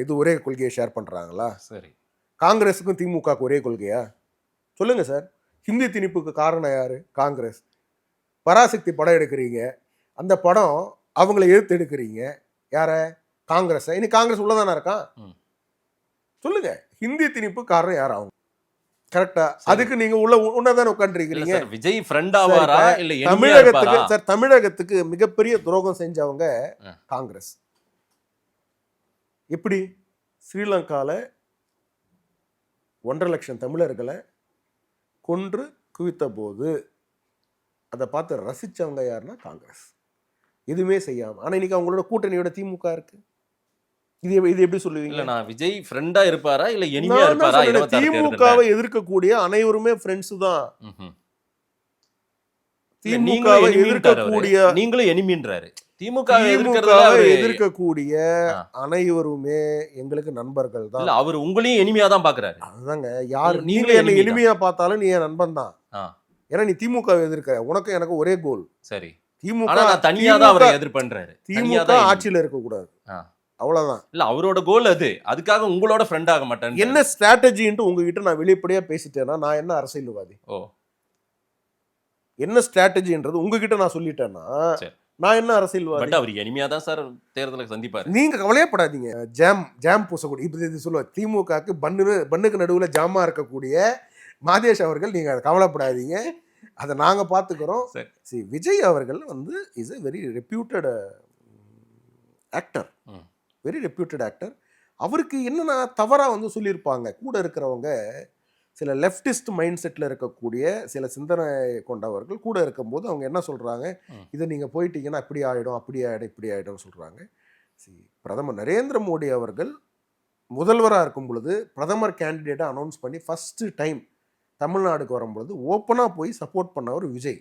இது ஒரே கொள்கையை ஷேர் பண்றாங்களா? சரி. காங்கிரஸுக்கும் திமுகவுக்கு ஒரே கொள்கையா? சொல்லுங்க சார். ஹிந்தி திணிப்புக்கு காரணம் யாரு? காங்கிரஸ். பராசக்தி படம் எடுக்கிறீங்க, அந்த படம் அவங்களை எதிர்த்து எடுக்கிறீங்க. யார? காங்கிரஸ். இனி காங்கிரஸ் உள்ளதானே இருக்கான்? சொல்லுங்க. ஹிந்தி திணிப்பு காரணம் யார்? அவங்க. கரெக்டா? அதுக்கு நீங்க உன்னதானே உட்காந்துருக்கீங்க. விஜய் ஃப்ரெண்ட் ஆவாரா இல்ல தமிழகத்துக்கு சார், தமிழகத்துக்கு மிகப்பெரிய துரோகம் செஞ்சவங்க காங்கிரஸ். எப்படி? ஸ்ரீலங்கால 1.5 லட்சம் தமிழர்களை கொன்று குவித்த போது அதை பார்த்து ரசிச்சவங்க யாருன்னா காங்கிரஸ். எதுவுமே செய்யாம. ஆனா இன்னைக்கு அவங்களோட கூட்டணியோட திமுக இருக்கு. இது எப்படி சொல்லுவீங்க? இல்ல நான் விஜய் ஃப்ரெண்டா இருப்பாரா இல்ல எனிமியா இருப்பாரா? திமுகவை எதிர்க்கக்கூடிய அனைவருமே ஃப்ரெண்ட்ஸ் தான். திமுகவை எதிர்க்கக்கூடிய நீங்களும் எனிமின்றாரு. திமுகவை எதிர்க்கக்கூடிய அனைவருமே எங்களுக்கு நண்பர்கள் தான். இல்ல அவர் உங்களையும் எனிமியா தான் பாக்குறாரு. அதுதாங்க. யார் நீங்க என்ன எனிமியா பார்த்தாலும் நீ என் நண்பன் தான். ஏன்னா நீ திமுகவை எதிர்க்கிற. உனக்கு எனக்கு ஒரே கோல். சரி. திமுக தனியா தான் அவரை எதிர்ப்பண்றாரு. திமுக ஆட்சியில இருக்க கூடாது. அவ்வளவுதான். இல்ல அவரோட கோல் அது. அதுக்காக உங்களோட ஃப்ரெண்ட் ஆக மாட்டேன். என்ன ஸ்ட்ராட்டஜின்ட்டு உங்ககிட்ட நான் வெளிப்படையா பேசிட்டேன்னா நான் என்ன அரசியல்வாதி? என்ன ஸ்ட்ராட்டஜின்றது உங்ககிட்ட நான் சொல்லிட்டேன்னா நான் என்ன அரசியல்வாதி? பட் அவர் எனிமியா தான் சார் தேர்தலை சந்திப்பாரு. நீங்க கவலையப்படாதீங்க. ஜாம் பூசக்கூடிய இப்ப இது சொல்லுவாங்க திமுகக்கு பண்ணுக்கு நடுவுல ஜாமா இருக்கக்கூடிய மாதேஷ் அவர்கள், நீங்க கவலைப்படாதீங்க, அதை நாங்க பாத்துக்கிறோம். விஜய் அவர்கள் வந்து is a very reputed actor, very reputed actor. அவருக்கு என்னன்னா தவறா வந்து சொல்லியிருப்பாங்க கூட இருக்கிறவங்க, சில லெஃப்டிஸ்ட் மைண்ட் செட்டில் இருக்கக்கூடிய சில சிந்தனை கொண்டவர்கள் கூட இருக்கும்போது அவங்க என்ன சொல்கிறாங்க, இதை நீங்கள் போயிட்டீங்கன்னா அப்படி ஆகிடும், அப்படி ஆகிடும், இப்படி ஆகிடும்னு சொல்கிறாங்க. பிரதமர் நரேந்திர மோடி அவர்கள் முதல்வராக இருக்கும் பொழுது பிரதமர் கேண்டிடேட்டை அனௌன்ஸ் பண்ணி ஃபஸ்ட்டு டைம் தமிழ்நாடுக்கு வரும்பொழுது ஓப்பனாக போய் சப்போர்ட் பண்ணவர் விஜய்.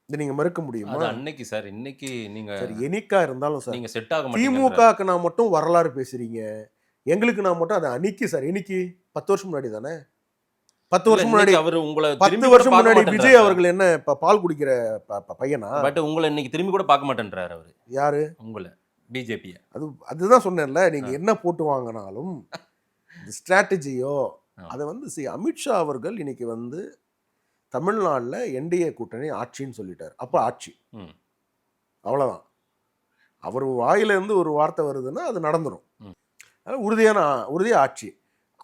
இது நீங்க மறுக்க முடியுமா? அன்னைக்கு சார், இன்னைக்கு நீங்க சரி எனிக்கா இருந்தாலும் சார் நீங்க செட் ஆக மாட்டீங்க. திமுகக்கு நான் மட்டும் வரலாறு பேசுறீங்க, எங்களுக்கு நான் மட்டும் அது அன்னைக்கு சார். இன்னைக்கு 10 வருஷம் முன்னாடி தானே, 10 வருஷம் முன்னாடி அவர் உங்களை 10 வருஷம் முன்னாடி விஜய் அவர்கள் என்ன பால் குடிக்கிற பையனா? பட் உங்களை இன்னைக்கு திரும்பி கூட பார்க்க மாட்டேன்றாரு அவரு. யாரு? உங்களை பிஜேபி. அதுதான் சொன்னேன்ல, நீங்க என்ன போட்டு வாங்கினாலும் ஸ்ட்ராட்டஜியோ அதை வந்து அமித்ஷா அவர்கள் இன்னைக்கு வந்து தமிழ்நாட்டில் என்டிஏ கூட்டணி ஆட்சின்னு சொல்லிட்டார். அப்போ ஆட்சி அவ்வளோதான். அவர் வாயிலிருந்து ஒரு வார்த்தை வருதுன்னா அது நடந்துடும். உறுதியாக ஆட்சி.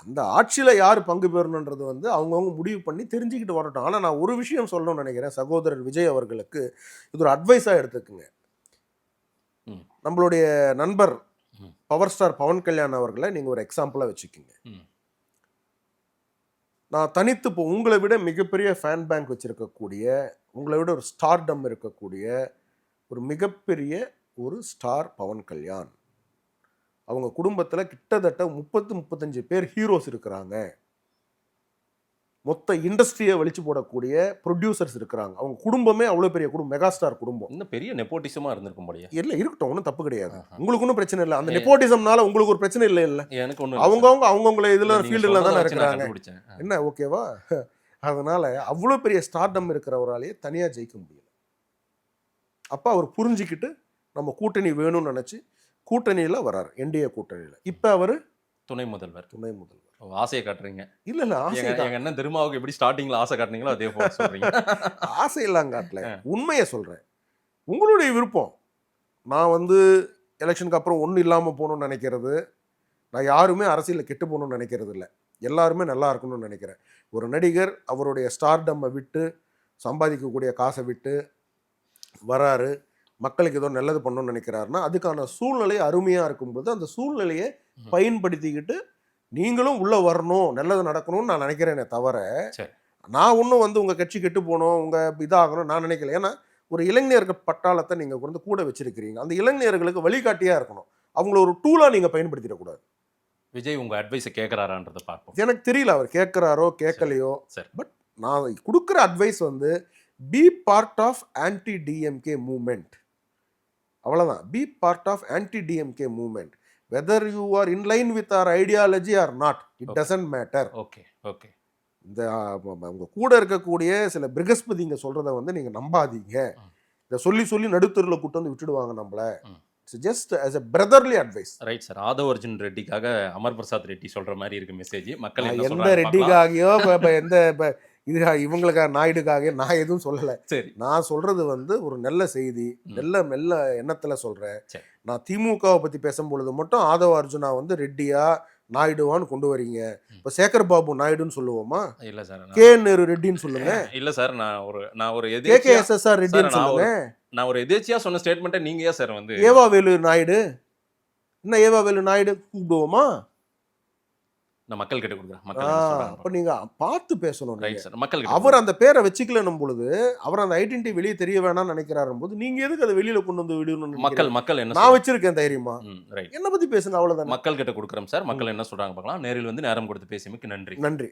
அந்த ஆட்சியில் யார் பங்கு பெறணுன்றது வந்து அவங்கவுங்க முடிவு பண்ணி தெரிஞ்சுக்கிட்டு வரட்டும். ஆனால் நான் ஒரு விஷயம் சொல்லணும்னு நினைக்கிறேன் சகோதரர் விஜய் அவர்களுக்கு, இது ஒரு அட்வைஸாக எடுத்துக்குங்க. நம்மளுடைய நண்பர் பவர் ஸ்டார் பவன் கல்யாண் அவர்களை நீங்கள் ஒரு எக்ஸாம்பிளாக வச்சுக்கிங்க. நான் தனித்து இப்போ உங்களை விட மிகப்பெரிய ஃபேன் பேங்க் வச்சுருக்கக்கூடிய, உங்களை விட ஒரு ஸ்டார்டம் இருக்கக்கூடிய ஒரு மிகப்பெரிய ஒரு ஸ்டார் பவன் கல்யாண். அவங்க குடும்பத்தில் கிட்டத்தட்ட 30-35 பேர் ஹீரோஸ் இருக்கிறாங்க. மொத்த இண்டஸ்ட்ரியை வலிச்சு போடக்கூடிய ப்ரொடியூசர்ஸ் இருக்கிறாங்க. அவங்க குடும்பமே அவ்வளோ பெரிய குடும்பம், மெகாஸ்டார் குடும்பம். இன்னும் பெரிய நெப்போட்டிசமாக இருந்திருக்கும் போலியா? இல்லை இருக்கட்டும், ஒன்றும் தப்பு கிடையாது. உங்களுக்கு ஒன்றும் பிரச்சனை இல்லை. அந்த நெப்போட்டிசம்னால உங்களுக்கு ஒரு பிரச்சனை இல்லை. எனக்கு ஒன்று அவங்கவுங்கள இதில் ஃபீல்டில் தானே இருக்கிறாங்க. என்ன ஓகேவா? அதனால அவ்வளோ பெரிய ஸ்டார்டம் இருக்கிறவராலேயே தனியாக ஜெயிக்க முடியல. அப்போ அவர் புரிஞ்சுக்கிட்டு நம்ம கூட்டணி வேணும்னு நினச்சி கூட்டணியில் வர்றாரு, என்டிஏ கூட்டணியில். இப்போ அவர் துணை முதல்வர். ஆசையை காட்டுறீங்க? இல்ல இல்ல, எங்க என்ன திருமாவுக்கு எப்படி ஸ்டார்டிங்ல ஆசை காட்டுனீங்களோ அதே போல சொல்றீங்க. ஆசையெல்லாம் காட்டல, உண்மையை சொல்றேன். உங்களுடைய விருப்பம். நான் வந்து எலெக்ஷனுக்கு அப்புறம் ஒன்றும் இல்லாமல் போகணும்னு நினைக்கிறது, நான் யாருமே அரசியலில் கெட்டு போகணும்னு நினைக்கிறது இல்லை. எல்லாருமே நல்லா இருக்கணும்னு நினைக்கிறேன். ஒரு நடிகர் அவருடைய ஸ்டார்டம்மை விட்டு சம்பாதிக்கக்கூடிய காசை விட்டு வராரு, மக்களுக்கு ஏதோ நல்லது பண்ணணும்னு நினைக்கிறாருன்னா அதுக்கான சூழ்நிலை அருமையாக இருக்கும்போது அந்த சூழ்நிலையை பயன்படுத்திக்கிட்டு நீங்களும் உள்ளே வரணும், நல்லது நடக்கணும்னு நான் நினைக்கிறேனே தவிர நான் ஒன்றும் வந்து உங்கள் கட்சி கெட்டு போகணும், உங்கள் இதாகணும் நான் நினைக்கல. ஏன்னா ஒரு இளைஞர்கள் பட்டாளத்தை நீங்கள் வந்து கூட வச்சிருக்கிறீங்க. அந்த இளைஞர்களுக்கு வழிகாட்டியாக இருக்கணும். அவங்கள ஒரு டூலாக நீங்கள் பயன்படுத்திடக்கூடாது. விஜய் உங்கள் அட்வைஸை கேட்குறாரான்றதை பார்ப்போம். எனக்கு தெரியல அவர் கேட்குறாரோ கேட்கலையோ. பட் நான் கொடுக்குற அட்வைஸ் வந்து be part of anti DMK movement. அவ்வளோதான். Be part of anti DMK movement. whether you are in line with our ideology or not, it doesn't matter. Okay. இந்த உங்க கூட இருக்கக்கூடிய சில பிரிகஸ்பதிங்க சொல்றதை வந்து நீங்க நம்பாதீங்க. இதை சொல்லி நடுத்தருவில் கூட்டு வந்து விட்டுடுவாங்க நம்மள. It's just as a brotherly advice. Right sir. Aadhav Arjun ரெட்டிக்காக அமர் பிரசாத் ரெட்டி சொல்ற மாதிரி இருக்கு மெசேஜ். மக்கள் எந்த ரெட்டிக்காகையோ எந்த இது இவங்களுக்காக நாயுடுக்காக நான் எதுவும் சொல்லலை. சரி, நான் சொல்றது வந்து ஒரு நல்ல செய்தி, மெல்ல எண்ணத்துல சொல்றேன். நான் திமுகவை பத்தி பேசும்பொழுது மட்டும் ஆதவ அர்ஜுனா வந்து ரெட்டியா நாயுடுவான்னு கொண்டு வரீங்க. இப்ப சேகர் பாபு நாயுடுன்னு சொல்லுவோமா? இல்ல சார். கே நேரு ரெட்டின்னு சொல்லுங்க. இல்ல சார், நான் ஒரு கேகேஎஸ்எஸ்ஆர் ரெட்டின்னு சொல்லுங்க. நான் ஒரு எதேச்சியா சொன்ன ஸ்டேட்மெண்ட்டை நீங்க ஏன் சார் வந்து ஏவா வேலு நாயுடு, என்ன ஏவா வேலு நாயுடு கூப்பிடுவோமா? நான் மக்கள் கிட்ட கொடுக்குறேன். மக்கள் என்ன சொல்றாங்க அப்ப நீங்க பார்த்து பேசணும். Right sir. மக்கள் கிட்ட அவர் அந்த பேரை வச்சுக்கலன்னும் பொழுது அவர் அந்த ஐடென்டிட்டி வெளியே தெரிய வேணாம்னு நினைக்கிறாரும் போது நீங்க எதுக்கு அதை வெளியில கொண்டு வந்து விடணும்னு மக்கள் என்ன நான் வச்சிருக்கேன் தைரியமா. ரைட். என்ன பத்தி பேசுங்க, அவ்வளவுதான். மக்கள் கிட்ட கொடுக்குறோம் சார். மக்கள் என்ன சொல்றாங்க பார்க்கலாம். நேரில் வந்து நேரம் கொடுத்து பேசியமைக்கு நன்றி. நன்றி.